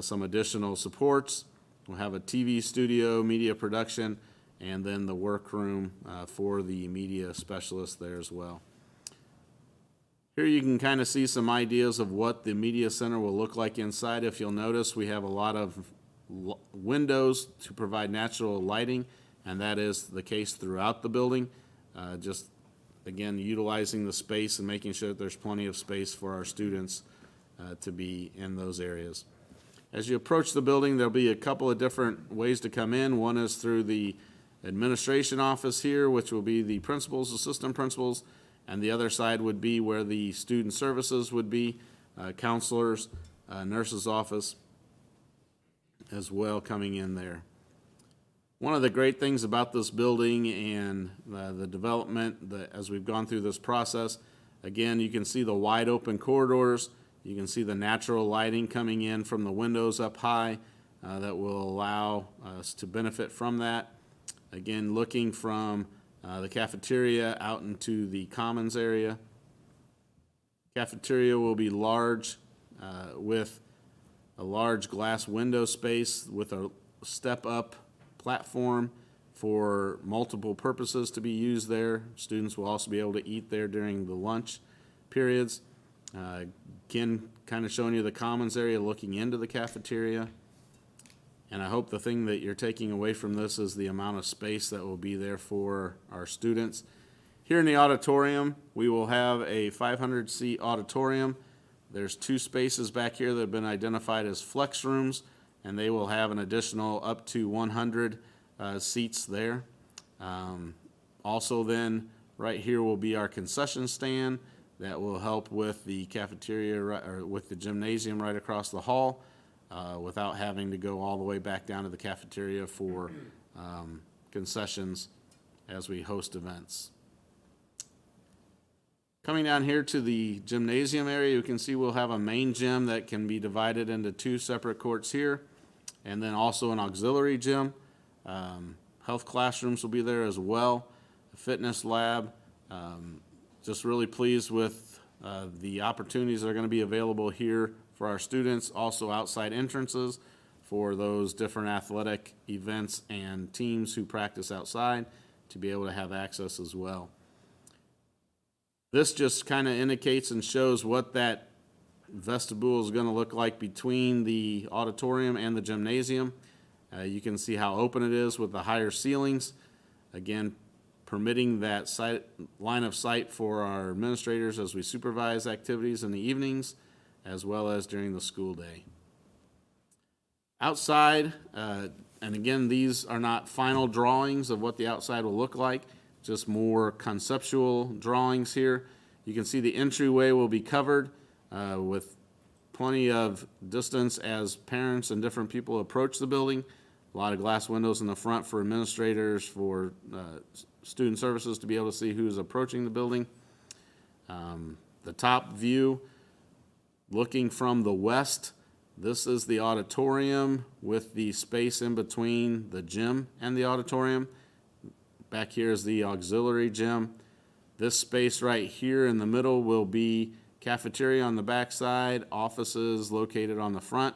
some additional supports. We'll have a TV studio, media production, and then the workroom for the media specialist there as well. Here you can kind of see some ideas of what the media center will look like inside. If you'll notice, we have a lot of windows to provide natural lighting, and that is the case throughout the building. Just again, utilizing the space and making sure that there's plenty of space for our students to be in those areas. As you approach the building, there'll be a couple of different ways to come in. One is through the administration office here, which will be the principals, assistant principals, and the other side would be where the student services would be, counselors, nurse's office as well coming in there. One of the great things about this building and the development, as we've gone through this process, again, you can see the wide open corridors. You can see the natural lighting coming in from the windows up high that will allow us to benefit from that. Again, looking from the cafeteria out into the commons area. Cafeteria will be large with a large glass window space with a step-up platform for multiple purposes to be used there. Students will also be able to eat there during the lunch periods. Again, kind of showing you the commons area looking into the cafeteria. And I hope the thing that you're taking away from this is the amount of space that will be there for our students. Here in the auditorium, we will have a 500-seat auditorium. There's 2 spaces back here that have been identified as flex rooms, and they will have an additional up to 100 seats there. Also then, right here will be our concession stand that will help with the cafeteria, or with the gymnasium right across the hall, without having to go all the way back down to the cafeteria for concessions as we host events. Coming down here to the gymnasium area, you can see we'll have a main gym that can be divided into 2 separate courts here, and then also an auxiliary gym. Health classrooms will be there as well, a fitness lab. Just really pleased with the opportunities that are going to be available here for our students. Also outside entrances for those different athletic events and teams who practice outside to be able to have access as well. This just kind of indicates and shows what that vestibule is going to look like between the auditorium and the gymnasium. You can see how open it is with the higher ceilings. Again, permitting that line of sight for our administrators as we supervise activities in the evenings, as well as during the school day. Outside, and again, these are not final drawings of what the outside will look like, just more conceptual drawings here. You can see the entryway will be covered with plenty of distance as parents and different people approach the building. A lot of glass windows in the front for administrators, for student services to be able to see who's approaching the building. The top view, looking from the west, this is the auditorium with the space in between the gym and the auditorium. Back here is the auxiliary gym. This space right here in the middle will be cafeteria on the back side, offices located on the front.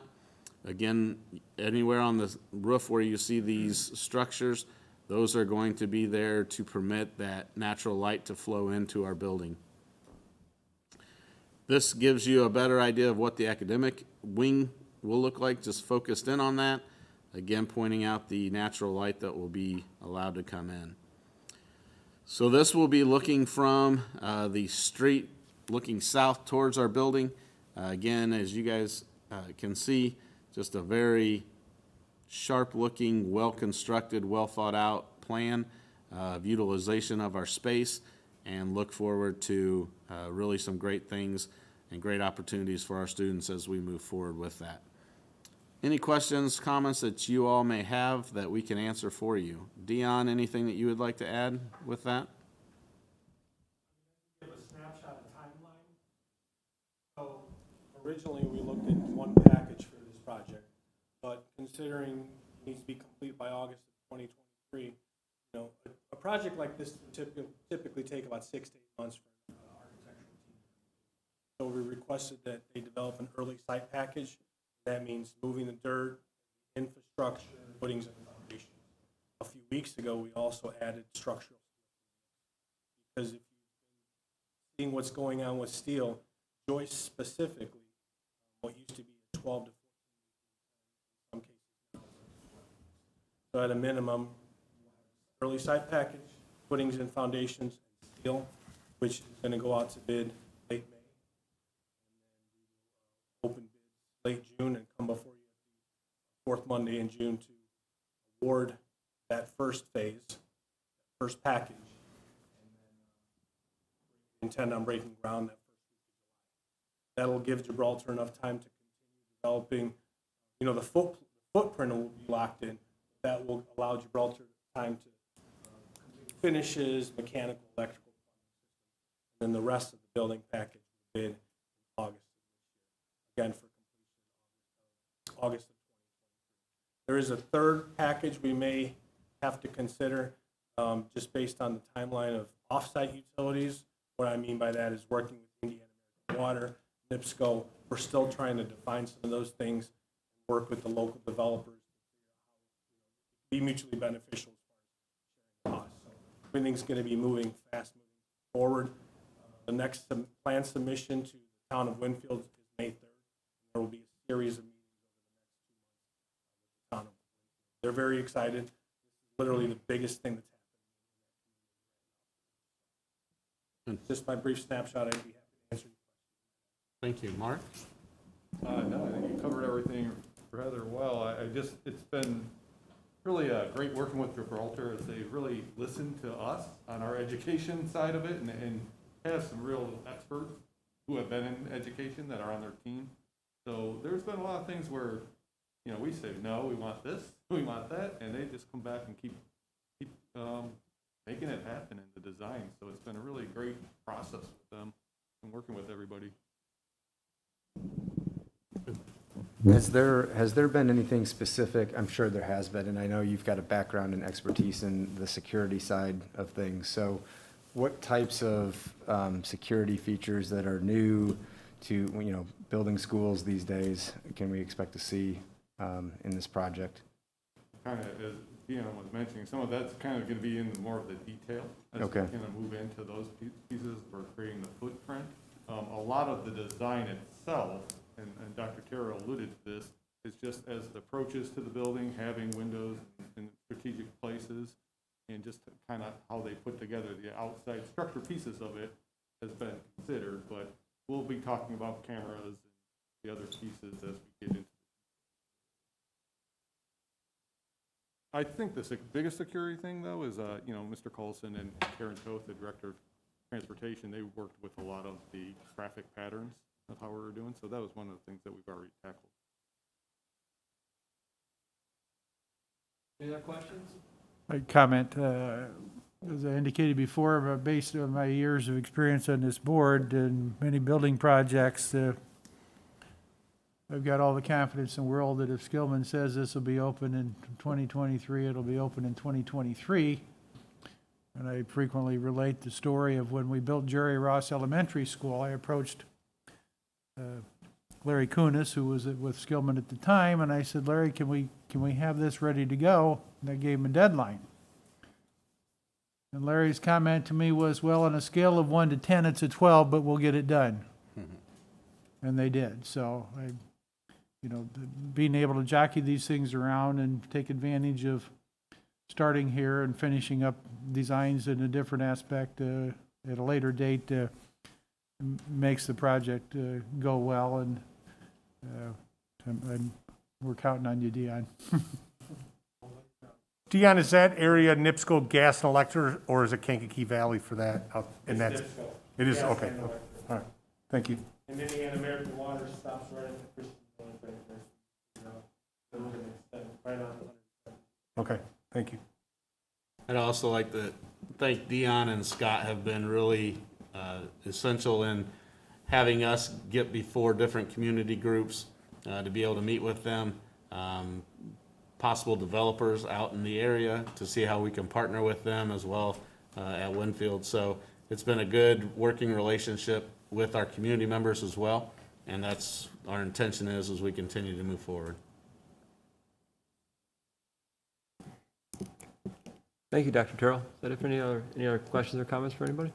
Again, anywhere on the roof where you see these structures, those are going to be there to permit that natural light to flow into our building. This gives you a better idea of what the academic wing will look like, just focused in on that. Again, pointing out the natural light that will be allowed to come in. So this will be looking from the street, looking south towards our building. Again, as you guys can see, just a very sharp-looking, well-constructed, well-thought-out plan of utilization of our space, and look forward to really some great things and great opportunities for our students as we move forward with that. Any questions, comments that you all may have that we can answer for you? Dion, anything that you would like to add with that? Give a snapshot of timeline. So originally, we looked at one package for this project, but considering it needs to be complete by August of 2023, a project like this would typically take about 6 to 8 months for an architectural team. So we requested that they develop an early site package. That means moving the dirt, infrastructure, footings, and foundations. A few weeks ago, we also added structural, because if you've been seeing what's going on with steel, joists specifically, what used to be a 12 to 14 week, in some cases now. So at a minimum, early site package, footings and foundations, and steel, which is going to go out to bid late May, and then we will open bids late June and come before you at the fourth Monday in June to award that first phase, first package, and then intend on breaking ground that first week of July. That'll give Gibraltar enough time to continue developing. The footprint will be locked in. That will allow Gibraltar time to complete finishes, mechanical, electrical, and then the rest of the building package will bid in August of this year. Again, for August of 2023. There is a third package we may have to consider, just based on the timeline of off-site utilities. What I mean by that is working with Indiana American Water, NIPSCO. We're still trying to define some of those things, and work with the local developers to figure out how it be mutually beneficial as far as sharing costs. So everything's going to be moving fast, moving forward. The next plan submission to the town of Winfield is May 3rd. There will be a series of meetings over the next 2 months with the town of Winfield. They're very excited. This is literally the biggest thing that's happening. Just my brief snapshot. I'd be happy to answer your questions. Thank you. Mark? No, I think you covered everything rather well. It's been really great working with Gibraltar, as they really listen to us on our education side of it, and have some real experts who have been in education that are on their team. So there's been a lot of things where, we say, no, we want this, we want that, and they just come back and keep making it happen in the design. So it's been a really great process with them and working with everybody. Has there been anything specific? I'm sure there has been, and I know you've got a background and expertise in the security side of things. So what types of security features that are new to, building schools these days can we expect to see in this project? Kind of, as Dion was mentioning, some of that's kind of going to be in more of the detail. As Okay. we kind of move into those pieces, we're creating the footprint. A lot of the design itself, and Dr. Terrell alluded to this, is just as the approaches to the building, having windows in strategic places, and just kind of how they put together the outside structure pieces of it has been considered, but we'll be talking about cameras and the other pieces as we get into. I think the biggest security thing, though, is, Mr. Colson and Karen Toth, the Director of Transportation, they worked with a lot of the traffic patterns of how we were doing, so that was one of the things that we've already tackled. Any other questions? I comment, as I indicated before, but based on my years of experience on this board and many building projects, I've got all the confidence in the world that if Skillman says this will be open in 2023, it'll be open in 2023. And I frequently relate the story of when we built Jerry Ross Elementary School. I approached Larry Kunis, who was with Skillman at the time, and I said, Larry, can we have this ready to go? And I gave him a deadline. And Larry's comment to me was, well, on a scale of 1 to 10, it's a 12, but we'll get it done. And they did. So being able to jockey these things around and take advantage of starting here and finishing up designs in a different aspect at a later date makes the project go well, and we're counting on you, Dion. Dion, is that area NIPSCO gas and electric, or is it Kankakee Valley for that? And that's, it is, okay. All right, thank you. And Indiana American Water stops right at the Christian Village right there. Then we're gonna extend right on 100. Okay, thank you. I'd also like to thank Dion and Scott have been really essential in having us get before different community groups to be able to meet with them, possible developers out in the area to see how we can partner with them as well at Winfield. So it's been a good working relationship with our community members as well, and that's our intention is as we continue to move forward. Thank you, Dr. Terrell. Is that it for any other questions or comments for anybody?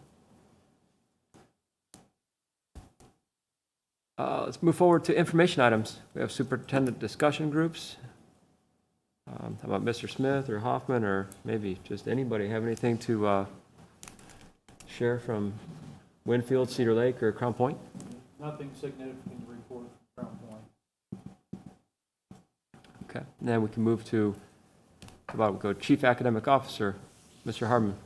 Let's move forward to information items. We have superintendent discussion groups. How about Mr. Smith or Hoffman, or maybe just anybody have anything to share from Winfield, Cedar Lake, or Crown Point? Nothing significant to report from Crown Point. Okay, and then we can move to, we'll go Chief Academic Officer, Mr. Harmon.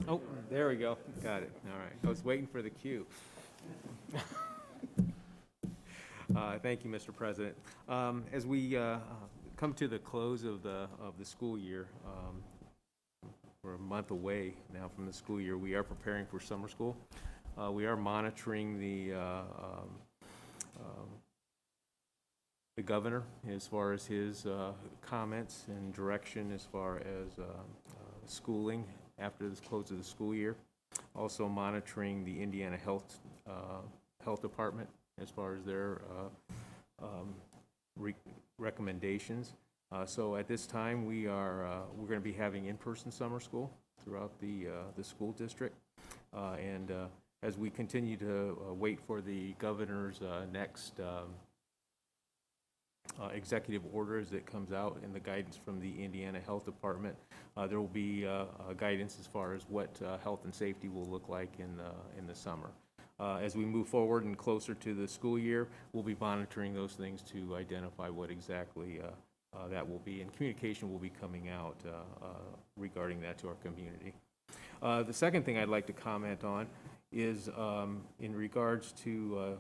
Oh, there we go. Got it. All right. I was waiting for the cue. Thank you, Mr. President. As we come to the close of the school year, we're a month away now from the school year. We are preparing for summer school. We are monitoring the governor as far as his comments and direction as far as schooling after the close of the school year. Also monitoring the Indiana Health Department as far as their recommendations. So at this time, we're going to be having in-person summer school throughout the school district, and as we continue to wait for the governor's next executive orders that comes out and the guidance from the Indiana Health Department, there will be guidance as far as what health and safety will look like in the summer. As we move forward and closer to the school year, we'll be monitoring those things to identify what exactly that will be, and communication will be coming out regarding that to our community. The second thing I'd like to comment on is in regards to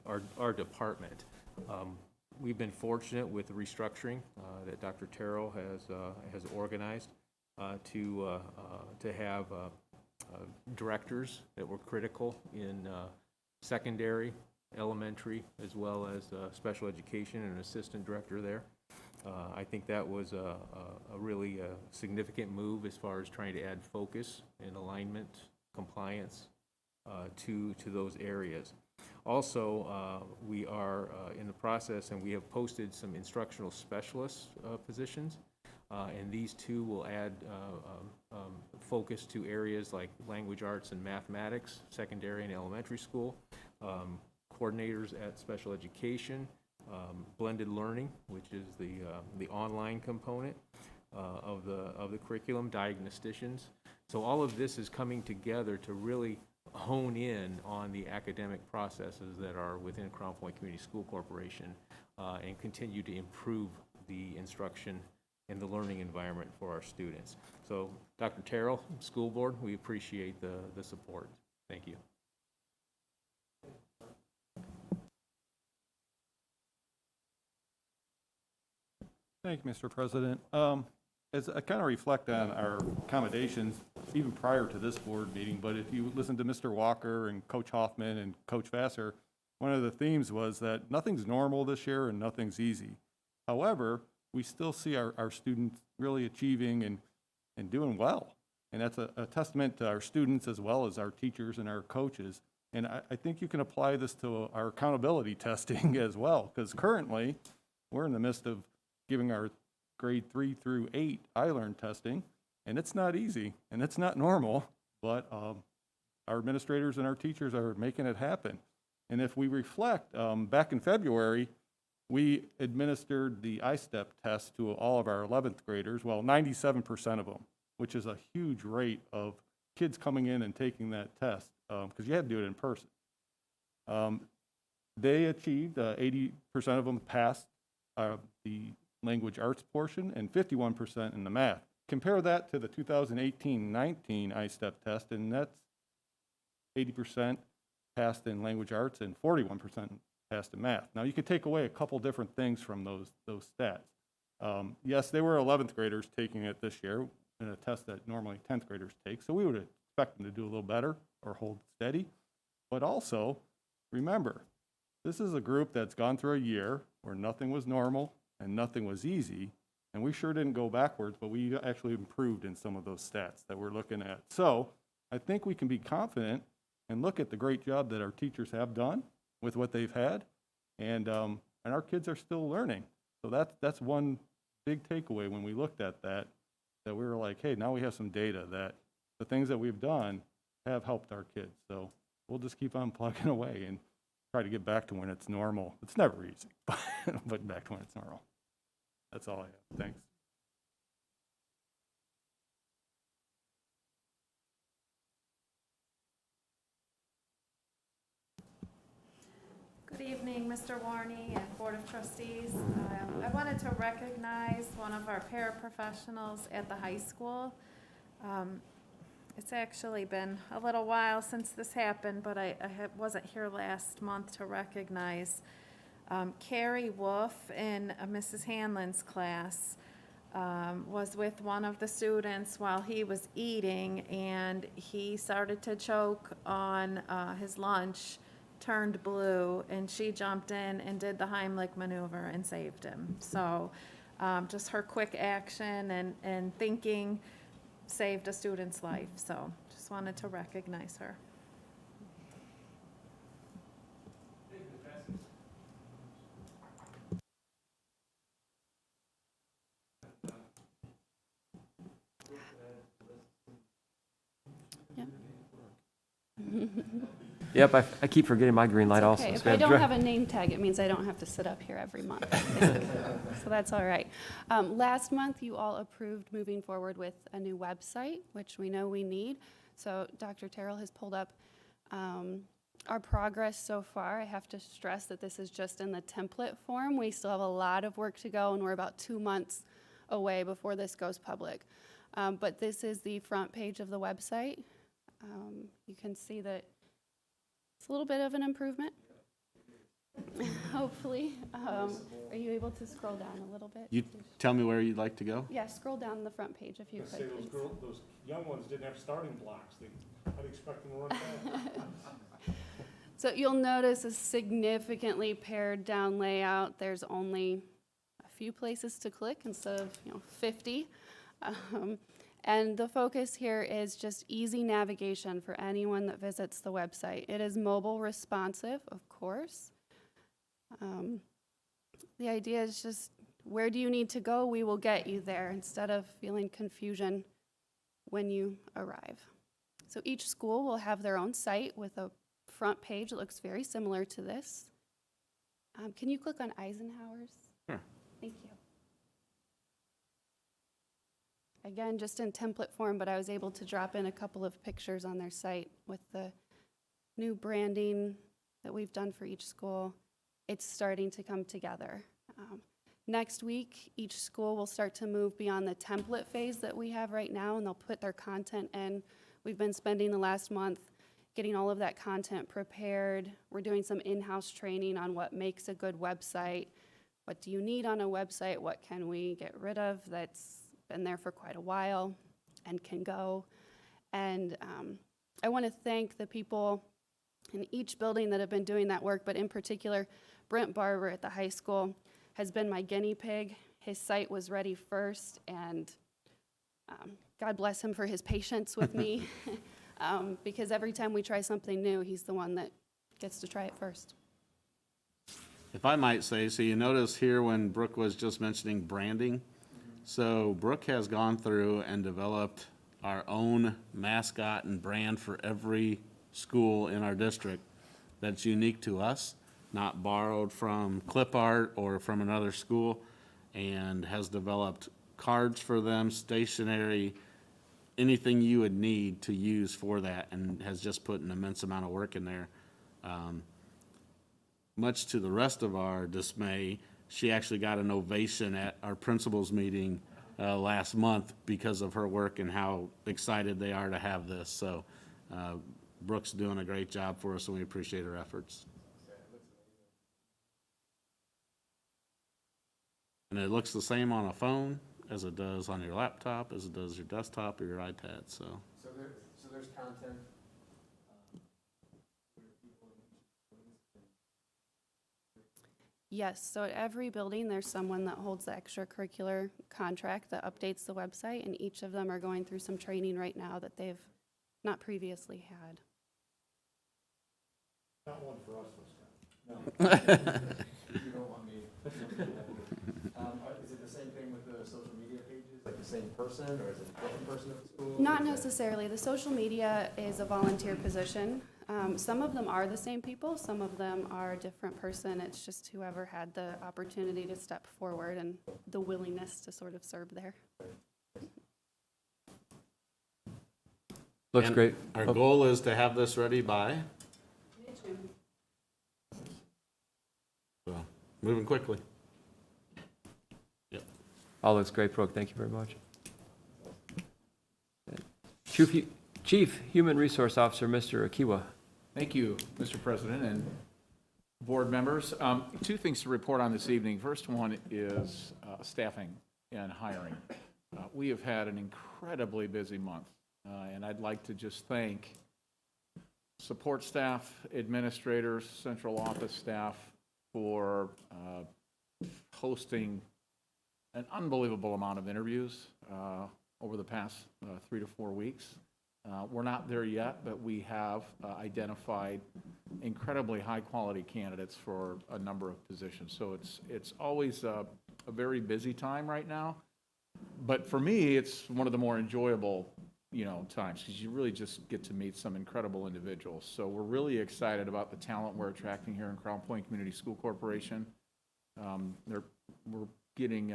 our department. We've been fortunate with the restructuring that Dr. Terrell has organized to have directors that were critical in secondary, elementary, as well as special education, and an assistant director there. I think that was a really significant move as far as trying to add focus and alignment, compliance to those areas. Also, we are in the process, and we have posted some instructional specialist positions, and these two will add focus to areas like language arts and mathematics, secondary and elementary school, coordinators at special education, blended learning, which is the online component of the curriculum, diagnosticians. So all of this is coming together to really hone in on the academic processes that are within Crown Point Community School Corporation and continue to improve the instruction and the learning environment for our students. So Dr. Terrell, school board, we appreciate the support. Thank you. Thank you, Mr. President. As I kind of reflect on our accommodations, even prior to this board meeting, but if you listen to Mr. Walker and Coach Hoffman and Coach Vassar, one of the themes was that nothing's normal this year and nothing's easy. However, we still see our students really achieving and doing well. And that's a testament to our students as well as our teachers and our coaches. And I think you can apply this to our accountability testing as well, because currently we're in the midst of giving our grade 3 through 8 iLearn testing, and it's not easy and it's not normal, but our administrators and our teachers are making it happen. And if we reflect, back in February, we administered the I-STEP test to all of our 11th graders, well, 97% of them, which is a huge rate of kids coming in and taking that test, because you had to do it in person. They achieved, 80% of them passed the language arts portion and 51% in the math. Compare that to the 2018-19 I-STEP test, and that's 80% passed in language arts and 41% passed in math. Now, you could take away a couple different things from those stats. Yes, they were 11th graders taking it this year in a test that normally 10th graders take, so we would expect them to do a little better or hold steady. But also, remember, this is a group that's gone through a year where nothing was normal and nothing was easy, and we sure didn't go backwards, but we actually improved in some of those stats that we're looking at. So I think we can be confident and look at the great job that our teachers have done with what they've had, and our kids are still learning. So that's one big takeaway when we looked at that we were like, hey, now we have some data that the things that we've done have helped our kids. So we'll just keep on plugging away and try to get back to when it's normal. It's never easy, but back to when it's normal. That's all I have. Thanks. Good evening, Mr. Warney and Board of Trustees. I wanted to recognize one of our paraprofessionals at the high school. It's actually been a little while since this happened, but I wasn't here last month to recognize Carrie Wolf in Mrs. Hanlon's class. Was with one of the students while he was eating, and he started to choke on his lunch, turned blue, and she jumped in and did the Heimlich maneuver and saved him. So just her quick action and thinking saved a student's life. So just wanted to recognize her. Yep, I keep forgetting my green light also. Okay, So if we I don't dra- have a name tag, it means I don't have to sit up here every month. So that's all right. Last month, you all approved moving forward with a new website, which we know we need. So Dr. Terrell has pulled up our progress so far. I have to stress that this is just in the template form. We still have a lot of work to go, and we're about 2 months away before this goes public. But this is the front page of the website. You can see that it's a little bit of an improvement, hopefully. Are you able to scroll down a little bit? You tell me where you'd like to go? Yeah, scroll down the front page if you Say could, please. those young ones didn't have starting blocks. I'd expect them to run fast. So you'll notice a significantly pared down layout. There's only a few places to click instead of 50. And the focus here is just easy navigation for anyone that visits the website. It is mobile responsive, of course. The idea is just, where do you need to go? We will get you there instead of feeling confusion when you arrive. So each school will have their own site with a front page that looks very similar to this. Can you click on Eisenhower's? Sure. Thank you. again, just in template form, but I was able to drop in a couple of pictures on their site with the new branding that we've done for each school. It's starting to come together. Next week, each school will start to move beyond the template phase that we have right now, and they'll put their content in. We've been spending the last month getting all of that content prepared. We're doing some in-house training on what makes a good website. What do you need on a website? What can we get rid of that's been there for quite a while and can go? And I want to thank the people in each building that have been doing that work, but in particular, Brent Barber at the high school has been my guinea pig. His site was ready first, and God bless him for his patience with me, because every time we try something new, he's the one that gets to try it first. If I might say, so you notice here when Brooke was just mentioning branding, so Brooke has gone through and developed our own mascot and brand for every school in our district that's unique to us, not borrowed from clip art or from another school, and has developed cards for them, stationery, anything you would need to use for that, and has just put an immense amount of work in there. Much to the rest of our dismay, she actually got an ovation at our principals meeting last month because of her work and how excited they are to have this. So Brooke's doing a great job for us, and we appreciate her efforts. And it looks the same on a phone as it does on your laptop, as it does your desktop or your iPad, so. So there's content. Yes, so at every building, there's someone that holds the extracurricular contract that updates the website, and each of them are going through some training right now that they've not previously had. Not one for us this time. No. You don't want me. Is it the same thing with the social media pages, like the same person, or is it a different person at the school? Not necessarily. The social media is a volunteer position. Some of them are the same people, some of them are a different person. It's just whoever had the opportunity to step forward and the willingness to sort of serve there. Looks And great. Our goal is to have this ready by, so, moving quickly. Yep. All looks great, Brooke. Thank you very much. Chief Human Resource Officer, Mr. Akiwa. Thank you, Mr. President and board members. Two things to report on this evening. First one is staffing and hiring. We have had an incredibly busy month, and I'd like to just thank support staff, administrators, central office staff for hosting an unbelievable amount of interviews over the past 3 to 4 weeks. We're not there yet, but we have identified incredibly high-quality candidates for a number of positions. So it's always a very busy time right now. But for me, it's one of the more enjoyable, times, because you really just get to meet some incredible individuals. So we're really excited about the talent we're attracting here in Crown Point Community School Corporation. We're getting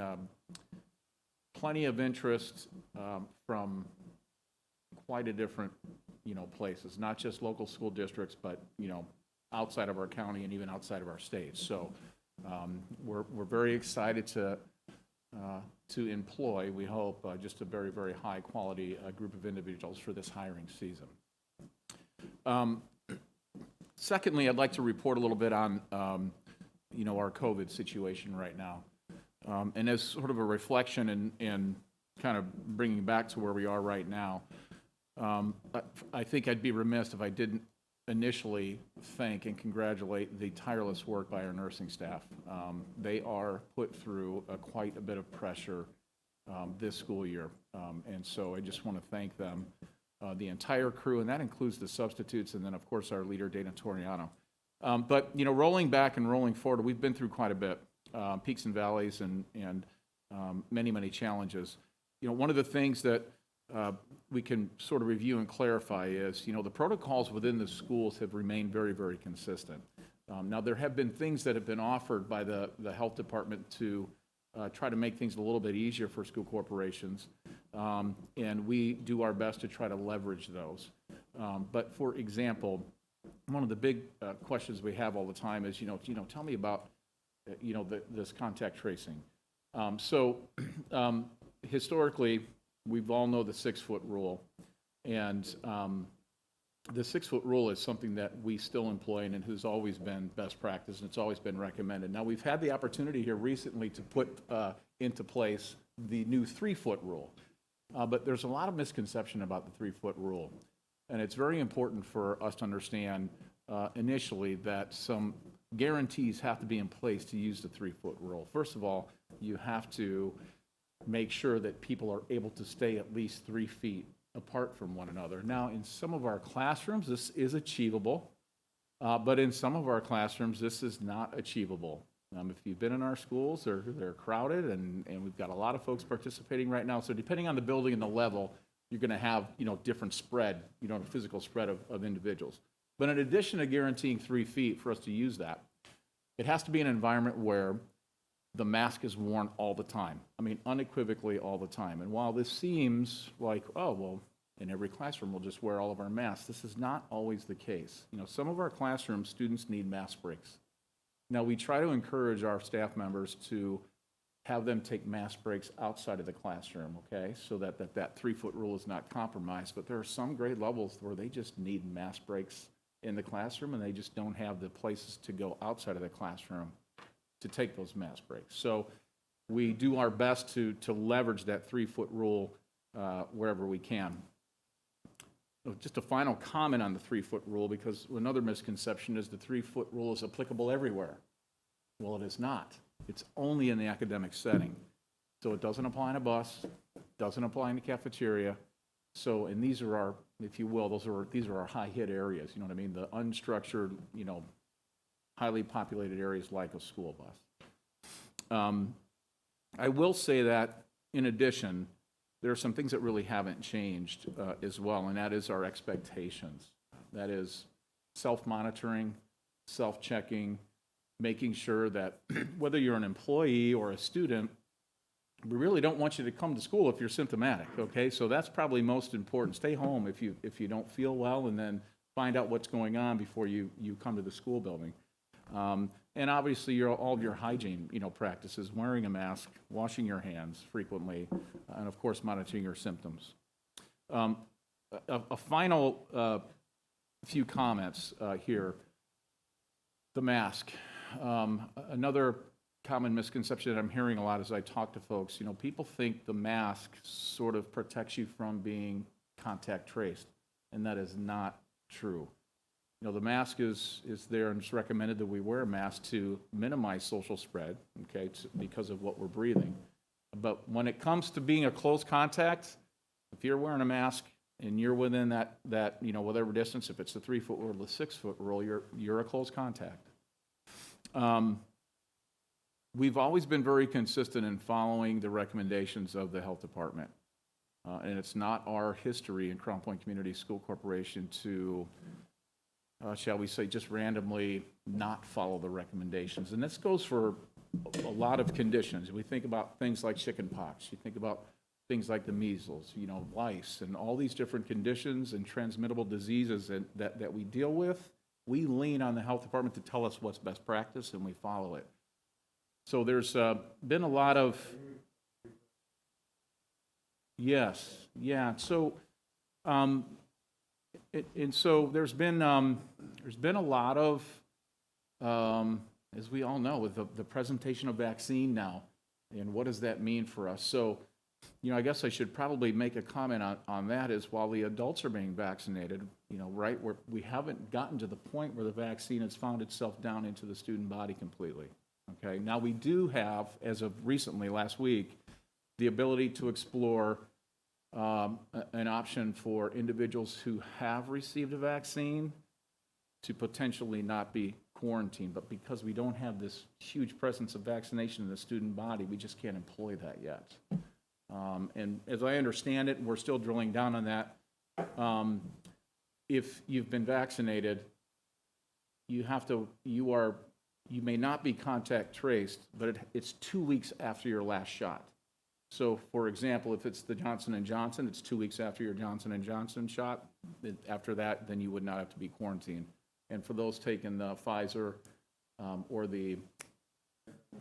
plenty of interest from quite a different, places, not just local school districts, but, outside of our county and even outside of our state. So we're very excited to employ, we hope, just a very, very high-quality group of individuals for this hiring season. Secondly, I'd like to report a little bit on, our COVID situation right now. And as sort of a reflection and kind of bringing back to where we are right now, I think I'd be remiss if I didn't initially thank and congratulate the tireless work by our nursing staff. They are put through quite a bit of pressure this school year, and so I just want to thank them, the entire crew, and that includes the substitutes, and then, of course, our leader, Dana Toriano. But, rolling back and rolling forward, we've been through quite a bit, peaks and valleys and many, many challenges. One of the things that we can sort of review and clarify is, the protocols within the schools have remained very, very consistent. Now, there have been things that have been offered by the health department to try to make things a little bit easier for school corporations. And we do our best to try to leverage those. But for example, one of the big questions we have all the time is, tell me about, this contact tracing. Historically, we've all know the 6-foot rule. And the 6-foot rule is something that we still employ and has always been best practice, and it's always been recommended. Now, we've had the opportunity here recently to put into place the new 3-foot rule. But there's a lot of misconception about the 3-foot rule. And it's very important for us to understand initially that some guarantees have to be in place to use the 3-foot rule. First of all, you have to make sure that people are able to stay at least 3 feet apart from one another. Now, in some of our classrooms, this is achievable, but in some of our classrooms, this is not achievable. If you've been in our schools, they're crowded, and we've got a lot of folks participating right now. So depending on the building and the level, you're going to have, different spread, a physical spread of individuals. But in addition to guaranteeing 3 feet for us to use that, it has to be an environment where the mask is worn all the time. I mean, unequivocally all the time. And while this seems like, oh, well, in every classroom we'll just wear all of our masks, this is not always the case. Some of our classrooms, students need mask breaks. Now, we try to encourage our staff members to have them take mask breaks outside of the classroom, okay, so that 3-foot rule is not compromised. But there are some grade levels where they just need mask breaks in the classroom, and they just don't have the places to go outside of the classroom to take those mask breaks. So we do our best to leverage that 3-foot rule wherever we can. Just a final comment on the 3-foot rule, because another misconception is the 3-foot rule is applicable everywhere. Well, it is not. It's only in the academic setting. So it doesn't apply in a bus, doesn't apply in the cafeteria. So, and these are our, if you will, these are our high-hit areas, you know what I mean? The unstructured, highly populated areas like a school bus. I will say that, in addition, there are some things that really haven't changed as well, and that is our expectations. That is self-monitoring, self-checking, making sure that whether you're an employee or a student, we really don't want you to come to school if you're symptomatic, okay? So that's probably most important. Stay home if you don't feel well, and then find out what's going on before you come to the school building. And obviously, all of your hygiene, practices, wearing a mask, washing your hands frequently, and of course, monitoring your symptoms. A final few comments here. The mask. Another common misconception that I'm hearing a lot as I talk to folks, people think the mask sort of protects you from being contact traced, and that is not true. The mask is there, and it's recommended that we wear a mask to minimize social spread, okay, because of what we're breathing. But when it comes to being a close contact, if you're wearing a mask and you're within that whatever distance, if it's the 3-foot or the 6-foot rule, you're a close contact. We've always been very consistent in following the recommendations of the health department. And it's not our history in Crown Point Community School Corporation to shall we say, just randomly not follow the recommendations. And this goes for a lot of conditions. We think about things like chicken pox. You think about things like the measles, lice, and all these different conditions and transmittable diseases that we deal with. We lean on the health department to tell us what's best practice, and we follow it. So there's been a lot of, yes, yeah. So, and so there's been a lot of, as we all know, with the presentation of vaccine now, and what does that mean for us? So, I guess I should probably make a comment on that. Is while the adults are being vaccinated, right, we haven't gotten to the point where the vaccine has found itself down into the student body completely. Okay, now we do have, as of recently, last week, the ability to explore an option for individuals who have received a vaccine to potentially not be quarantined. But because we don't have this huge presence of vaccination in the student body, we just can't employ that yet. And as I understand it, we're still drilling down on that. If you've been vaccinated, you may not be contact traced, but it's 2 weeks after your last shot. So for example, if it's the Johnson & Johnson, it's 2 weeks after your Johnson & Johnson shot. After that, then you would not have to be quarantined. And for those taking the Pfizer or the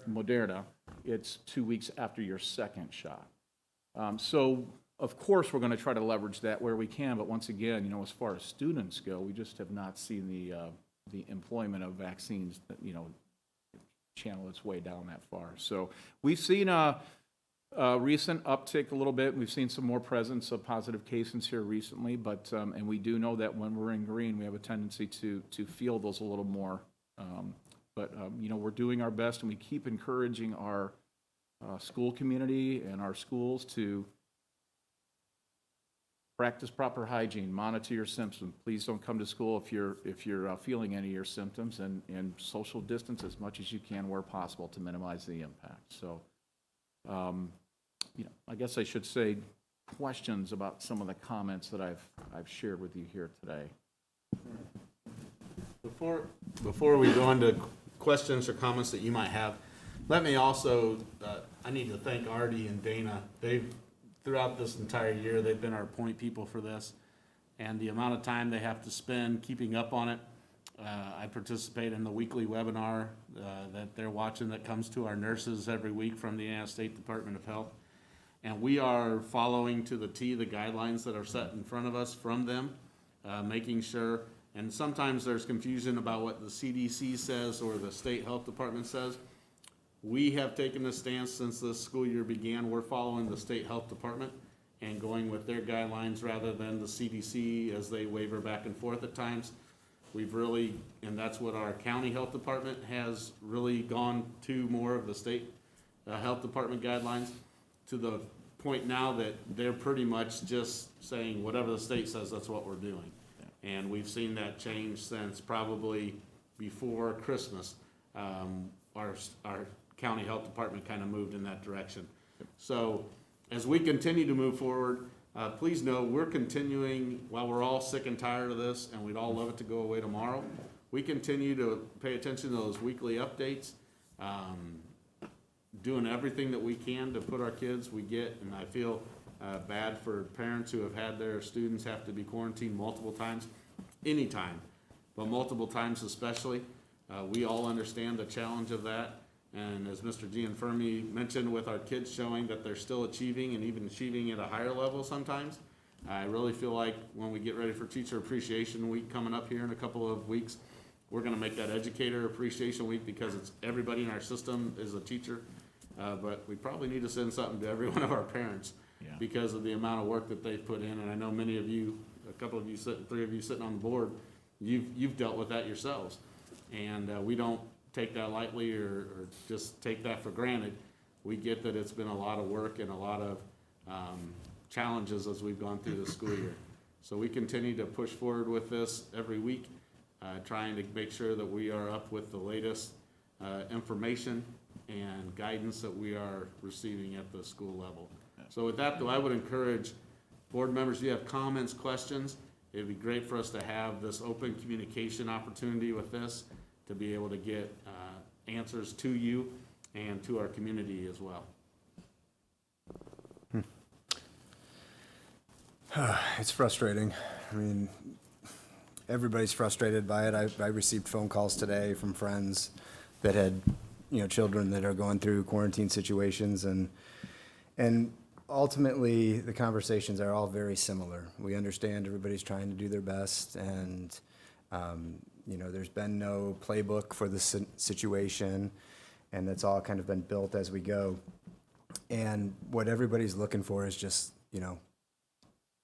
Moderna, it's 2 weeks after your second shot. So of course, we're going to try to leverage that where we can, but once again, you know, as far as students go, we just have not seen the employment of vaccines, that, you know, channel its way down that far. So we've seen a recent uptick a little bit. We've seen some more presence of positive cases here recently, but and we do know that when we're in green, we have a tendency to feel those a little more. But you know, we're doing our best, and we keep encouraging our school community and our schools to practice proper hygiene, monitor your symptoms. Please don't come to school if you're feeling any of your symptoms, and social distance as much as you can where possible to minimize the impact. So, you know, I guess I should say questions about some of the comments that I've shared with you here today. Before we go into questions or comments that you might have, let me also, I need to thank Artie and Dana. Throughout this entire year, they've been our point people for this, and the amount of time they have to spend keeping up on it. I participate in the weekly webinar that they're watching that comes to our nurses every week from the Indiana State Department of Health. And we are following to the T the guidelines that are set in front of us from them, making sure, and sometimes there's confusion about what the CDC says or the state health department says. We have taken a stance since this school year began. We're following the state health department and going with their guidelines rather than the CDC as they waver back and forth at times. We've really, and that's what our county health department has really gone to, more of the state health department guidelines, to the point now that they're pretty much just saying whatever the state says, that's what we're doing. And we've seen that change since probably before Christmas. Our county health department kind of moved in that direction. So as we continue to move forward, please know we're continuing, while we're all sick and tired of this and we'd all love it to go away tomorrow, we continue to pay attention to those weekly updates, doing everything that we can to put our kids, we get, and I feel bad for parents who have had their students have to be quarantined multiple times, anytime, but multiple times especially. We all understand the challenge of that. And as Mr. Gianfermi mentioned, with our kids showing that they're still achieving and even achieving at a higher level sometimes, I really feel like when we get ready for Teacher Appreciation Week coming up here in a couple of weeks, we're gonna make that Educator Appreciation Week, because it's everybody in our system is a teacher. But we probably need to send something to every one of our parents because of the amount of work that they've put in. And I know many of you, a couple of you, three of you sitting on the board, you've dealt with that yourselves. And we don't take that lightly or just take that for granted. We get that it's been a lot of work and a lot of challenges as we've gone through the school year. So we continue to push forward with this every week, trying to make sure that we are up with the latest information and guidance that we are receiving at the school level. So with that, though, I would encourage board members, if you have comments, questions, it'd be great for us to have this open communication opportunity with this, to be able to get answers to you and to our community as well. It's frustrating. I mean, everybody's frustrated by it. I received phone calls today from friends that had, you know, children that are going through quarantine situations, and ultimately the conversations are all very similar. We understand everybody's trying to do their best, and you know, there's been no playbook for the situation, and that's all kind of been built as we go. And what everybody's looking for is just, you know,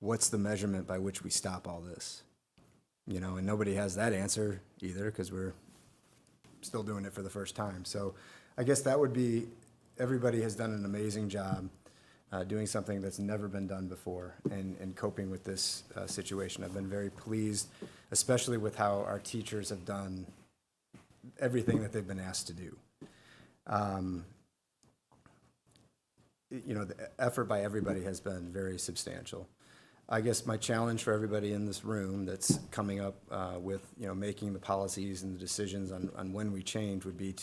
what's the measurement by which we stop all this? You know, and nobody has that answer either, because we're still doing it for the first time. So I guess that would be, everybody has done an amazing job doing something that's never been done before, and coping with this situation. I've been very pleased, especially with how our teachers have done everything that they've been asked to do. You know, the effort by everybody has been very substantial. I guess my challenge for everybody in this room that's coming up with, making the policies and the decisions on when we change would be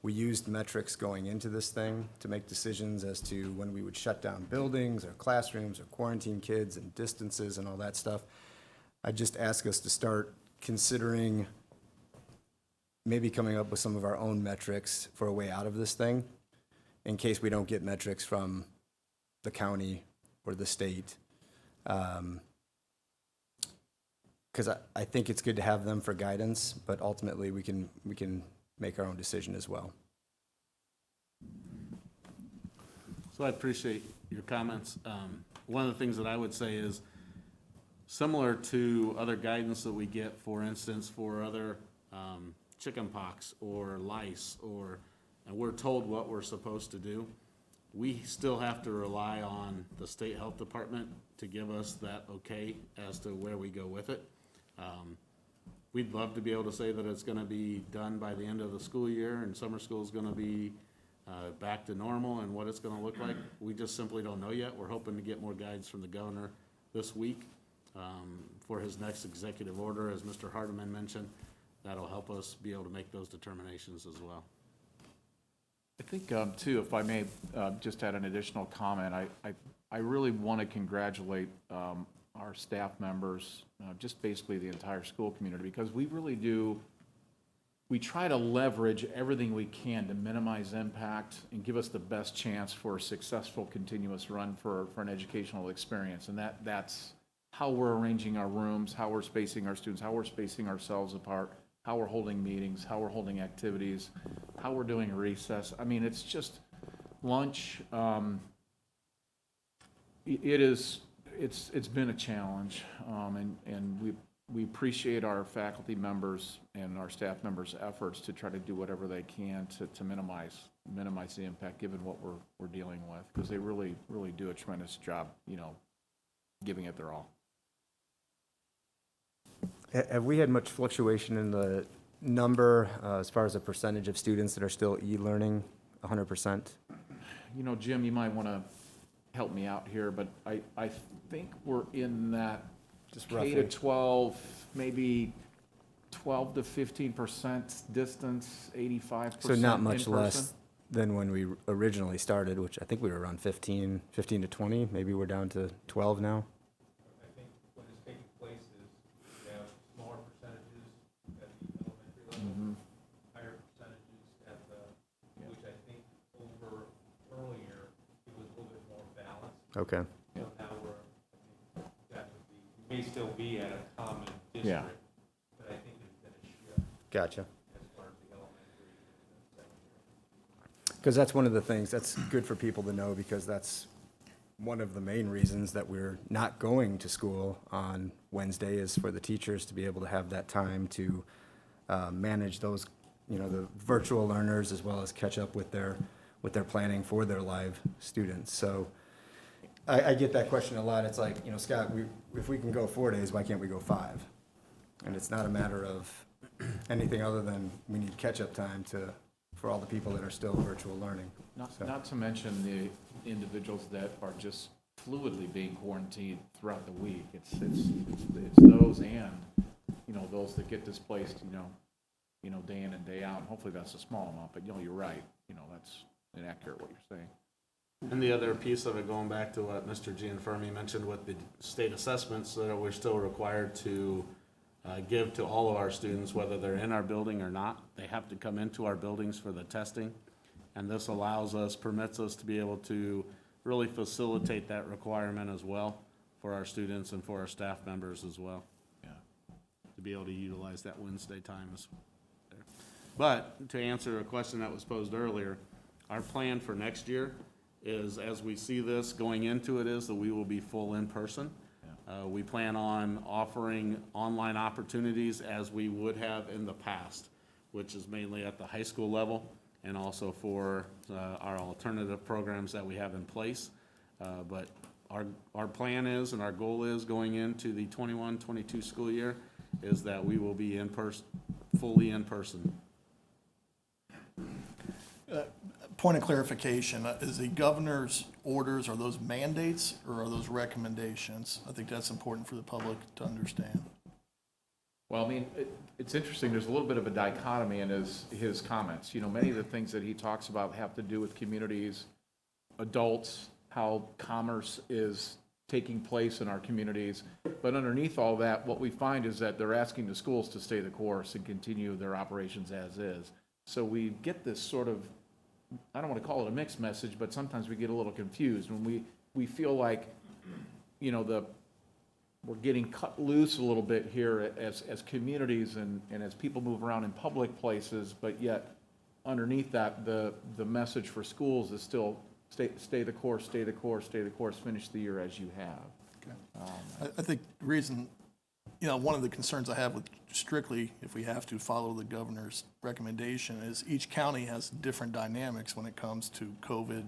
we used metrics going into this thing to make decisions as to when we would shut down buildings or classrooms or quarantine kids and distances and all that stuff. I just ask us to start considering maybe coming up with some of our own metrics for a way out of this thing in case we don't get metrics from the county or the state. Because I think it's good to have them for guidance, but ultimately we can make our own decision as well. So I appreciate your comments. One of the things that I would say is similar to other guidance that we get, for instance, for other chicken pox or lice, and we're told what we're supposed to do. We still have to rely on the state health department to give us that okay as to where we go with it. We'd love to be able to say that it's gonna be done by the end of the school year and summer school is gonna be back to normal and what it's gonna look like. We just simply don't know yet. We're hoping to get more guidance from the governor this week for his next executive order, as Mr. Hardeman mentioned. That'll help us be able to make those determinations as well. I think, too, if I may just add an additional comment, I really want to congratulate our staff members, just basically the entire school community, because we really do, we try to leverage everything we can to minimize impact and give us the best chance for a successful continuous run for an educational experience. And that's how we're arranging our rooms, how we're spacing our students, how we're spacing ourselves apart, how we're holding meetings, how we're holding activities, how we're doing recess. I mean, it's just lunch. It's been a challenge, and we appreciate our faculty members and our staff members' efforts to try to do whatever they can to minimize the impact given what we're dealing with, because they really do a tremendous job, giving it their all. Have we had much fluctuation in the number as far as the percentage of students that are still e-learning 100%? Jim, you might want to help me out here, but I think we're in that Just K roughly. to 12, maybe 12 to 15% distance, 85% So not much in-person. less than when we originally started, which I think we were around 15 to 20. Maybe we're down to 12 now. I think what is taking place is you have smaller percentages at the elementary level, higher percentages at the, which I think over earlier, it was a little bit more balanced. Okay. So now I think that would be, we may still be at a common Yeah. district, but I think there's been a shift Gotcha. as far as the elementary and the secondary. Because that's one of the things that's good for people to know, because that's one of the main reasons that we're not going to school on Wednesday, is for the teachers to be able to have that time to manage those, the virtual learners, as well as catch up with their planning for their live students. So I get that question a lot. It's like, Scott, if we can go 4 days, why can't we go 5? And it's not a matter of anything other than we need catch-up time for all the people that are still virtual learning. Not to mention the individuals that are just fluidly being quarantined throughout the week. It's those and, those that get displaced, day in and day out. And hopefully that's a small amount, but you're right. That's inaccurate what you're saying. And the other piece of it, going back to what Mr. Gianfermi mentioned with the state assessments that we're still required to give to all of our students, whether they're in our building or not. They have to come into our buildings for the testing. And this permits us to be able to really facilitate that requirement as well for our students and for our staff members as well. Yeah. To be able to utilize that Wednesday time is there. But to answer a question that was posed earlier, our plan for next year is, as we see this going into it, is that we will be full in person. We plan on offering online opportunities as we would have in the past, which is mainly at the high school level and also for our alternative programs that we have in place. But our plan is, and our goal is, going into the 21-22 school year, is that we will be in person, fully in person. point of clarification, is the governor's orders, are those mandates or are those recommendations? I think that's important for the public to understand. Well, I mean, it's interesting, there's a little bit of a dichotomy in his comments. You know, many of the things that he talks about have to do with communities, adults, how commerce is taking place in our communities. But underneath all that, what we find is that they're asking the schools to stay the course and continue their operations as is. So we get this sort of, I don't want to call it a mixed message, but sometimes we get a little confused when we feel like, you know, we're getting cut loose a little bit here as communities and as people move around in public places, but yet underneath that, the message for schools is still stay the course, stay the course, stay the course, finish the year as you have. I think the reason, you know, one of the concerns I have with strictly, if we have to follow the governor's recommendation, is each county has different dynamics when it comes to COVID,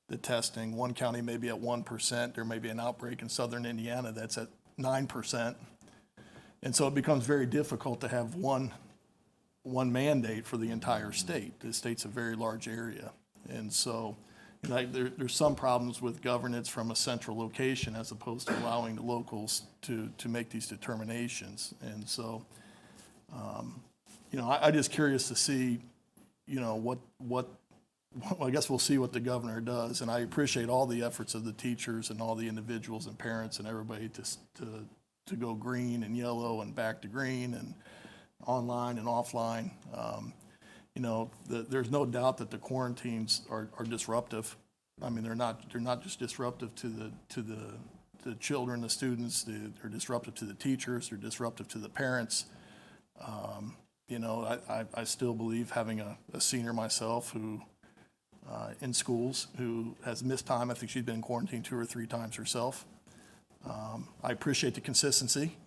the testing. One county may be at 1%, there may be an outbreak in southern Indiana that's at 9%. And so it becomes very difficult to have one mandate for the entire state. The state's a very large area. And so, you know, there's some problems with governance from a central location as opposed to allowing the locals to make these determinations. And so, you know, I'm just curious to see, you know, well, I guess we'll see what the governor does. And I appreciate all the efforts of the teachers and all the individuals and parents and everybody to go green and yellow and back to green and online and offline. You know, there's no doubt that the quarantines are disruptive. I mean, they're not just disruptive to the children, the students. They're disruptive to the teachers. They're disruptive to the parents. You know, I still believe having a senior myself who in schools who has missed time. I think she's been quarantined 2 or 3 times herself. I appreciate the consistency,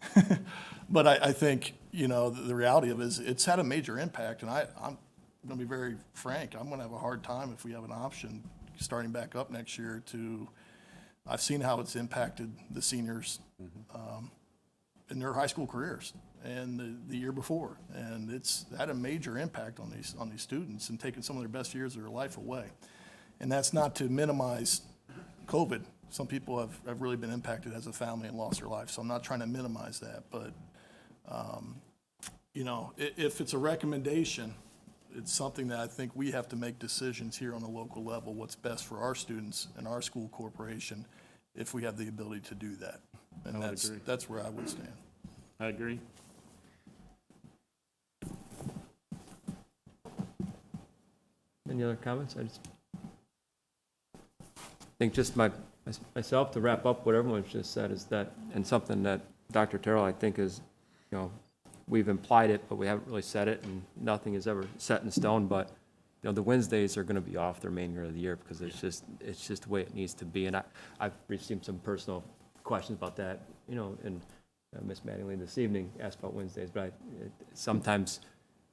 but I think, you know, the reality of it is it's had a major impact, and I'm going to be very frank. I'm going to have a hard time if we have an option starting back up next year I've seen how it's impacted the seniors in their high school careers and the year before, and it's had a major impact on these students and taken some of their best years of their life away. And that's not to minimize COVID. Some people have really been impacted as a family and lost their life, so I'm not trying to minimize that. But, you know, if it's a recommendation, it's something that I think we have to make decisions here on a local level, what's best for our students and our school corporation, if we have the ability to do that. And that's where I would stand. I agree. Any other comments? I think just myself, to wrap up what everyone's just said, is that, and something that Dr. Terrell, I think, is, you know, we've implied it, but we haven't really said it, and nothing is ever set in stone, but, you know, the Wednesdays are going to be off the remainder of the year because it's just the way it needs to be. And I've received some personal questions about that, you know, and Ms. Mattingly this evening asked about Wednesdays, but sometimes,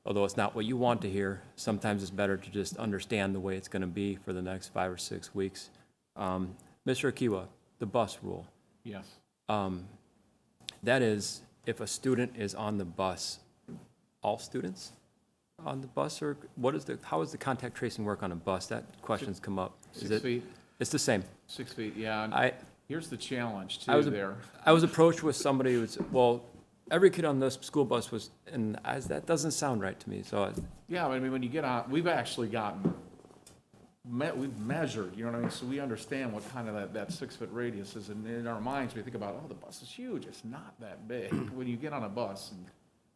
although it's not what you want to hear, sometimes it's better to just understand the way it's going to be for the next 5 or 6 weeks. Mr. Akiwa, the bus rule. Yes. That is, if a student is on the bus, all students on the bus, or how does the contact tracing work on a bus? That question's come up. 6 feet? It's the same. 6 feet, yeah. Here's the challenge too there. I was approached with somebody who's, well, every kid on this school bus was, and that doesn't sound right to me, so. Yeah, I mean, when you get on, we've actually we've measured, you know what I mean? So we understand what kind of that 6-foot radius is, and in our minds, we think about, oh, the bus is huge. It's not that big. When you get on a bus, and,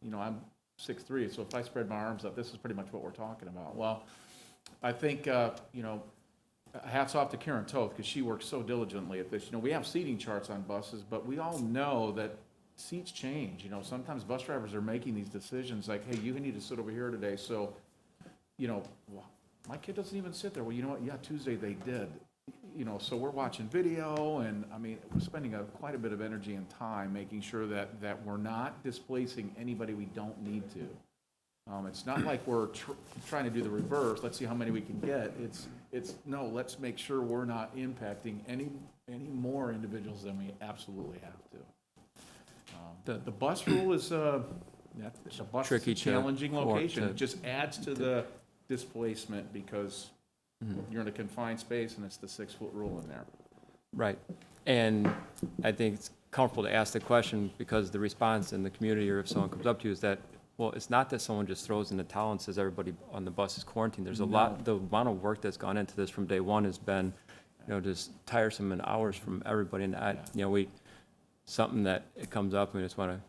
you know, I'm 6'3", so if I spread my arms up, this is pretty much what we're talking about. Well, I think, you know, hats off to Karen Toth, because she works so diligently at this. You know, we have seating charts on buses, but we all know that seats change. You know, sometimes bus drivers are making these decisions like, hey, you need to sit over here today. So, you know, my kid doesn't even sit there. Well, you know what? Yeah, Tuesday they did. You know, so we're watching video, and I mean, we're spending quite a bit of energy and time making sure that we're not displacing anybody we don't need to. It's not like we're trying to do the reverse. Let's see how many we can get. It's no. Let's make sure we're not impacting any more individuals than we absolutely have to. The bus rule is the bus tricky, is a challenging location. It just adds to the displacement because You're in a confined space, and it's the 6-foot rule in there. Right. And I think it's comfortable to ask the question because the response in the community, or if someone comes up to you, is that, well, it's not that someone just throws in the towel and says everybody on the bus is quarantined. There's a lot, the amount of work that's gone into this from day one has been, just tiresome and hours from everybody. And something that it comes up, and we just want to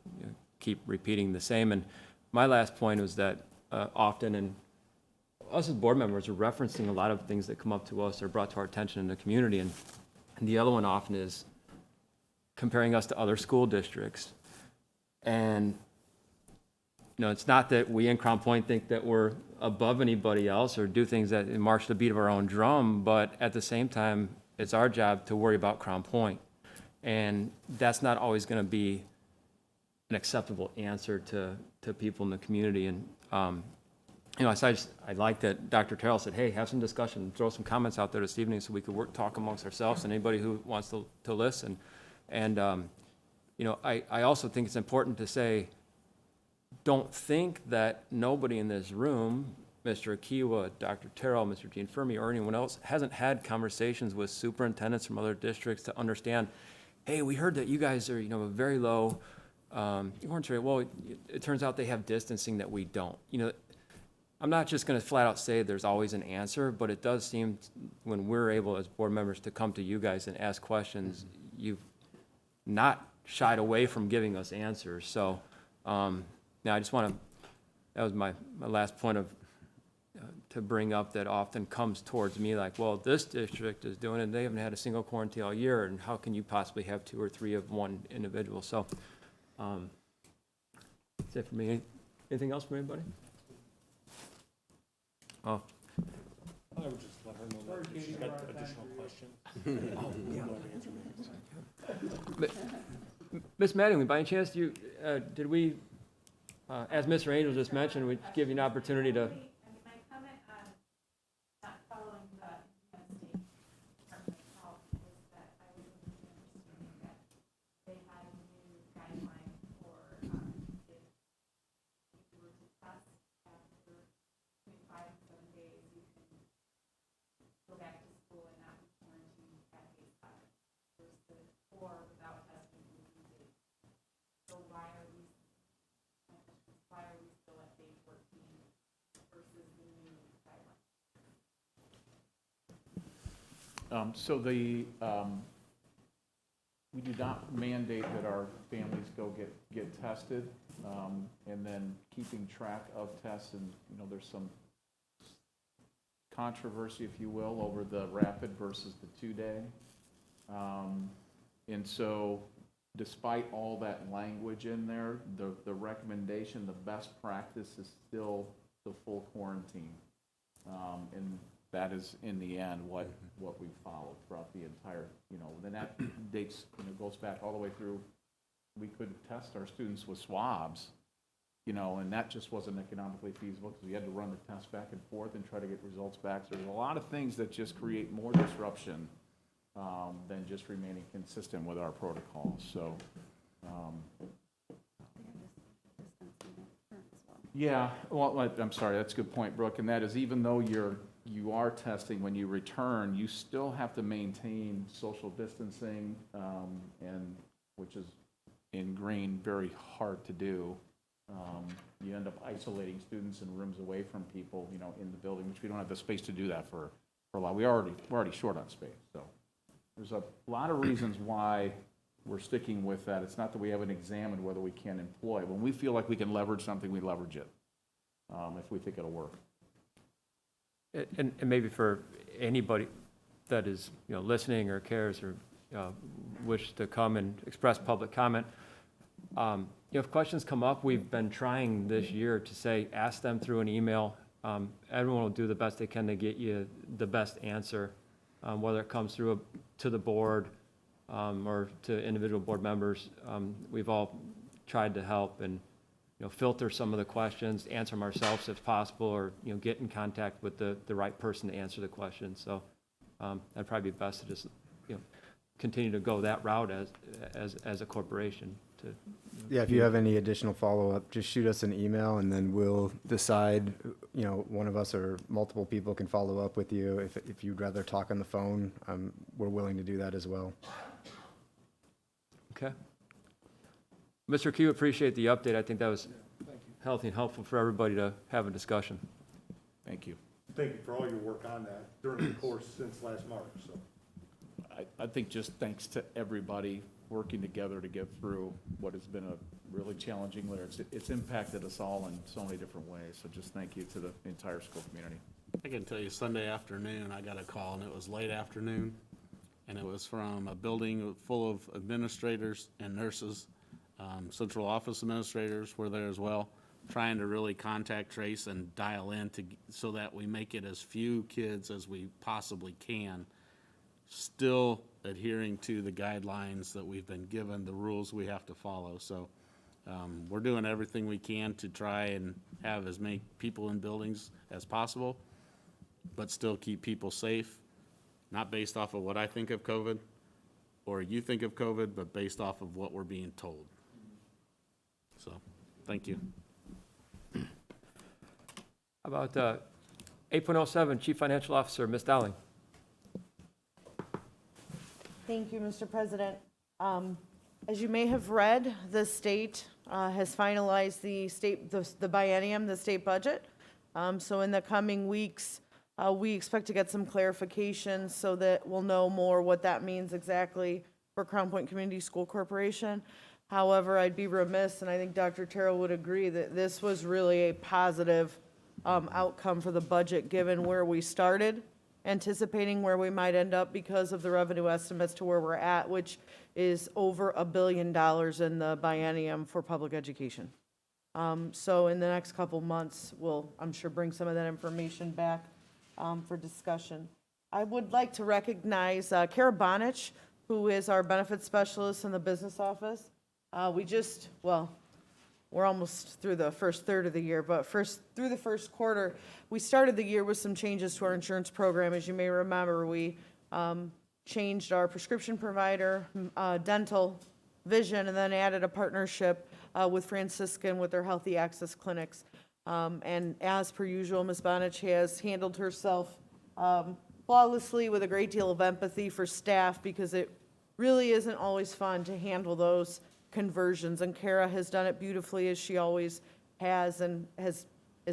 keep repeating the same. And my last point was that often, and us as board members are referencing a lot of things that come up to us or brought to our attention in the community. And the other one often is comparing us to other school districts. And, it's not that we in Crown Point think that we're above anybody else or do things that march the beat of our own drum, but at the same time, it's our job to worry about Crown Point. And that's not always going to be an acceptable answer to people in the community. And, I like that Dr. Terrell said, hey, have some discussion, throw some comments out there this evening so we could talk amongst ourselves and anybody who wants to listen. And, I also think it's important to say, don't think that nobody in this room, Mr. Akiwa, Dr. Terrell, Mr. Gene Fermi, or anyone else, hasn't had conversations with superintendents from other districts to understand, hey, we heard that you guys are, very low. You weren't sure. Well, it turns out they have distancing that we don't. I'm not just going to flat out say there's always an answer, but it does seem when we're able as board members to come to you guys and ask questions, you've not shied away from giving us answers. So now I just want to, that was my last point of to bring up that often comes towards me like, well, this district is doing it, and they haven't had a single quarantine all year, and how can you possibly have 2 or 3 of one individual? So that's it for me. Anything else from anybody? Oh. I would just let her know that if she's got additional questions. Ms. Mattingly, by any chance, did we, as Mr. Angel just mentioned, we give you an opportunity to. My comment on not following the state Department of Health is that I was understanding that they had a new guideline for if you were to test after between 5 and 7 days, you can go back to school and not be quarantined at day 7 versus 4 without testing and losing. So why are we still at day 14 versus the new guideline? So we do not mandate that our families go get tested, and then keeping track of tests, and, there's some controversy, if you will, over the rapid versus the 2-day. And so despite all that language in there, the recommendation, the best practice is still the full quarantine. And that is, in the end, what we followed throughout the entire, then that dates, goes back all the way through. We could test our students with swabs, and that just wasn't economically feasible because we had to run the test back and forth and try to get results back. So there's a lot of things that just create more disruption than just remaining consistent with our protocols. So, yeah, well, I'm sorry, that's a good point, Brooke, and that is even though you are testing when you return, you still have to maintain social distancing, and which is in green very hard to do. You end up isolating students in rooms away from people, in the building, which we don't have the space to do that for a lot. We're already short on space, so there's a lot of reasons why we're sticking with that. It's not that we haven't examined whether we can employ. When we feel like we can leverage something, we leverage it, if we think it'll work. And maybe for anybody that is, listening or cares or wish to come and express public comment, if questions come up, we've been trying this year to say, ask them through an email. Everyone will do the best they can to get you the best answer, whether it comes through to the board or to individual board members. We've all tried to help and filter some of the questions, answer them ourselves if possible, or get in contact with the right person to answer the question. So that'd probably be best to just continue to go that route as a corporation to, Yeah, if you have any additional follow-up, just shoot us an email and then we'll decide, you know, one of us or multiple people can follow up with you. If you'd rather talk on the phone, we're willing to do that as well. okay? Mr. Q, appreciate the update. I think that was healthy and helpful for everybody to have a discussion. Thank you. Thank you for all your work on that during the course since last March, so. I think just thanks to everybody working together to get through what has been a really challenging year. It's impacted us all in so many different ways, so just thank you to the entire school community. I can tell you Sunday afternoon, I got a call and it was late afternoon. And it was from a building full of administrators and nurses. Central office administrators were there as well, trying to really contact trace and dial in so that we make it as few kids as we possibly can, still adhering to the guidelines that we've been given, the rules we have to follow. So we're doing everything we can to try and have as many people in buildings as possible, but still keep people safe, not based off of what I think of COVID or you think of COVID, but based off of what we're being told. So, thank you. How about 8.07, Chief Financial Officer, Ms. Dowling? Thank you, Mr. President. As you may have read, the state has finalized the biennium, the state budget. So in the coming weeks, we expect to get some clarification so that we'll know more what that means exactly for Crown Point Community School Corporation. However, I'd be remiss, and I think Dr. Terrell would agree, that this was really a positive outcome for the budget, given where we started, anticipating where we might end up because of the revenue estimates to where we're at, which is over $1 billion in the biennium for public education. So in the next couple months, we'll, I'm sure, bring some of that information back for discussion. I would like to recognize Kara Bonich, who is our benefits specialist in the business office. We're almost through the first third of the year, but through the first quarter, we started the year with some changes to our insurance program. As you may remember, we changed our prescription provider, dental, vision, and then added a partnership with Franciscan with their Healthy Access clinics. And as per usual, Ms. Bonich has handled herself flawlessly with a great deal of empathy for staff, because it really isn't always fun to handle those conversions, and Kara has done it beautifully, as she always has and is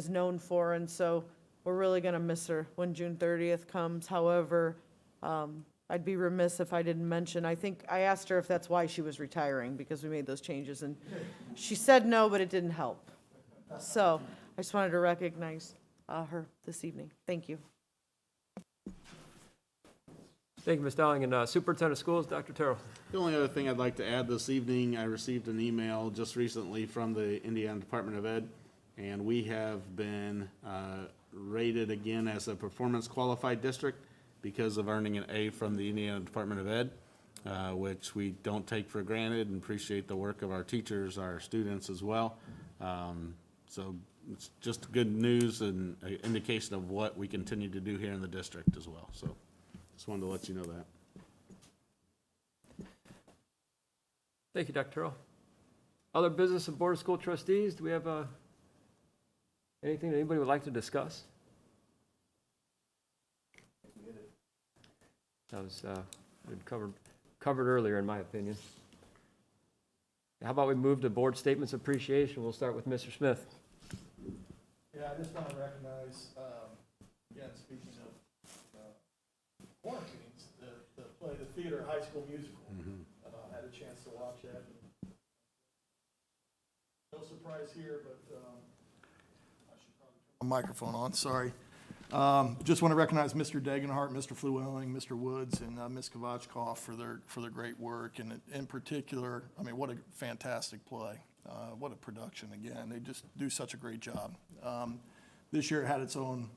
known for, and so we're really going to miss her when June 30th comes. However, I'd be remiss if I didn't mention, I think I asked her if that's why she was retiring, because we made those changes, and she said no, but it didn't help. So I just wanted to recognize her this evening. Thank you. Thank you, Ms. Dowling. And Superintendent of Schools, Dr. Terrell. The only other thing I'd like to add this evening, I received an email just recently from the Indiana Department of Ed, and we have been rated again as a performance qualified district because of earning an A from the Indiana Department of Ed, which we don't take for granted, and appreciate the work of our teachers, our students as well. So it's just good news and an indication of what we continue to do here in the district as well. So just wanted to let you know that. Thank you, Dr. Terrell. Other business of Board of School Trustees, do we have anything that anybody would like to discuss? That was covered earlier, in my opinion. How about we move to board statements of appreciation? We'll start with Mr. Smith. Yeah, I just want to recognize, again, speaking of quarantines, the play, the theater high school musical. Had a chance to watch that. No surprise here, but I should probably turn my microphone on, sorry. Just want to recognize Mr. Degenhart, Mr. Flewelling, Mr. Woods, and Ms. Kovachkoff for their great work, and in particular, I mean, what a fantastic play. What a production, again. They just do such a great job. This year it had its own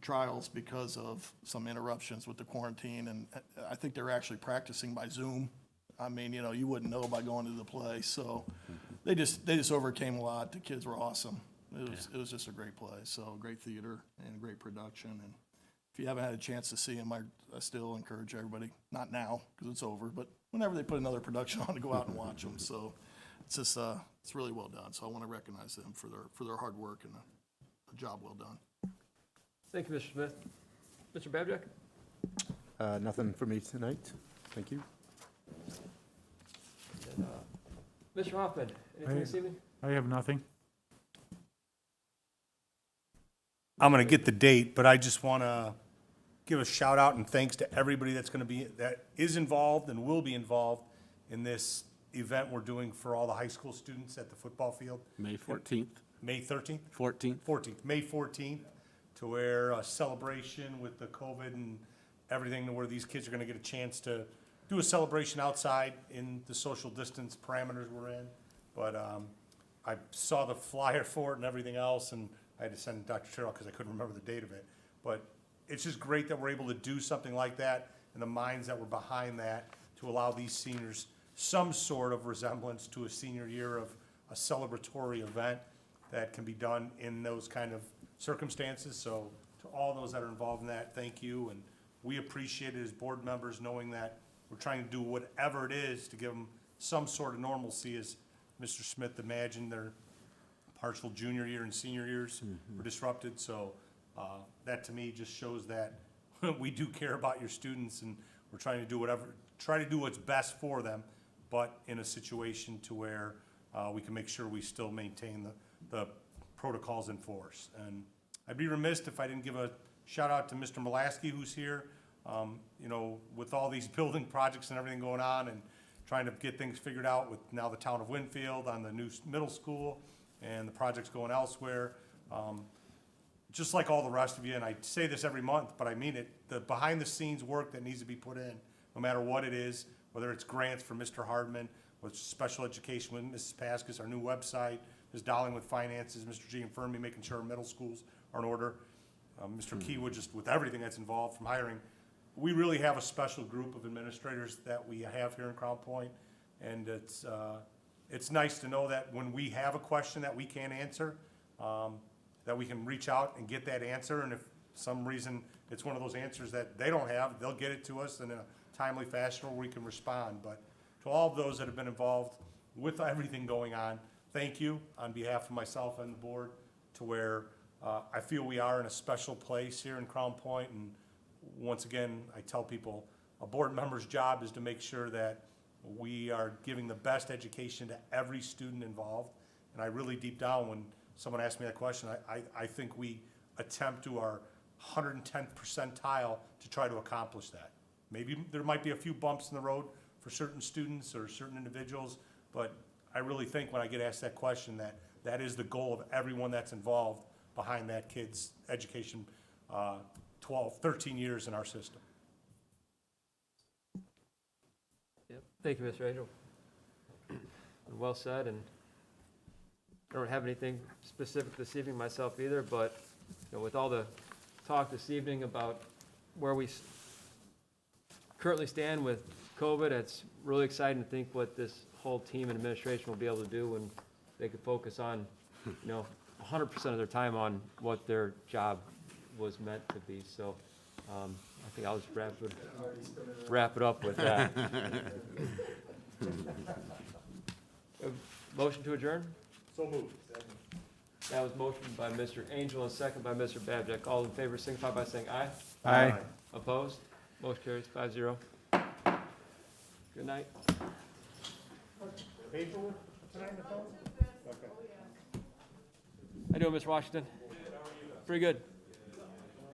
trials because of some interruptions with the quarantine, and I think they're actually practicing by Zoom. I mean, you know, you wouldn't know by going to the play, so they just overcame a lot. The kids were awesome. It was just a great play. So great theater and great production. And if you haven't had a chance to see them, I still encourage everybody, not now because it's over, but whenever they put another production on to go out and watch them. So it's just, it's really well done. So I want to recognize them for their hard work and a job well done. Thank you, Mr. Smith. Mr. Babjack? Nothing for me tonight. Thank you. Mr. Hoffman, anything this evening? I have nothing. I'm going to get the date, but I just want to give a shout out and thanks to everybody that is involved and will be involved in this event we're doing for all the high school students at the football field. May 14th, May 13th? 14th. 14th, May 14th, to where a celebration with the COVID and everything, to where these kids are going to get a chance to do a celebration outside in the social distance parameters we're in. But I saw the flyer for it and everything else, and I had to send Dr. Terrell because I couldn't remember the date of it. But it's just great that we're able to do something like that, and the minds that were behind that to allow these seniors some sort of resemblance to a senior year of a celebratory event that can be done in those kind of circumstances. So to all those that are involved in that, thank you. And we appreciate it as board members, knowing that we're trying to do whatever it is to give them some sort of normalcy, as Mr. Smith imagined their partial junior year and senior years were disrupted. So that to me just shows that we do care about your students, and we're trying to do what's best for them, but in a situation to where we can make sure we still maintain the protocols in force. And I'd be remiss if I didn't give a shout out to Mr. Mulaski, who's here. You know, with all these building projects and everything going on and trying to get things figured out with now the town of Winfield on the new middle school and the projects going elsewhere. Just like all the rest of you, and I say this every month, but I mean it, the behind the scenes work that needs to be put in, no matter what it is, whether it's grants for Mr. Hardman, with special education with Mrs. Paskus, our new website, Ms. Dowling with finances, Mr. Gianfermi making sure our middle schools are in order, Mr. Keywood just with everything that's involved from hiring. We really have a special group of administrators that we have here in Crown Point, and it's nice to know that when we have a question that we can't answer, that we can reach out and get that answer, and if some reason it's one of those answers that they don't have, they'll get it to us in a timely fashion where we can respond. But to all of those that have been involved with everything going on, thank you on behalf of myself and the board, to where I feel we are in a special place here in Crown Point. And once again, I tell people, a board member's job is to make sure that we are giving the best education to every student involved. And I really, deep down, when someone asked me that question, I think we attempt to our 110th percentile to try to accomplish that. Maybe there might be a few bumps in the road for certain students or certain individuals, but I really think when I get asked that question that that is the goal of everyone that's involved behind that kid's education, 12, 13 years in our system. Yep. Thank you, Mr. Angel. Well said, and I don't have anything specific this evening myself either, but you know, with all the talk this evening about where we currently stand with COVID, it's really exciting to think what this whole team and administration will be able to do when they can focus on, you know, 100% of their time on what their job was meant to be. So I think I'll just wrap it up with that. Motion to adjourn? So moved. That was motioned by Mr. Angel and second by Mr. Babjack. All in favor signify by saying aye. Aye. Opposed? Motion carries 5-0. Good night. How you doing, Mr. Washington? Pretty good.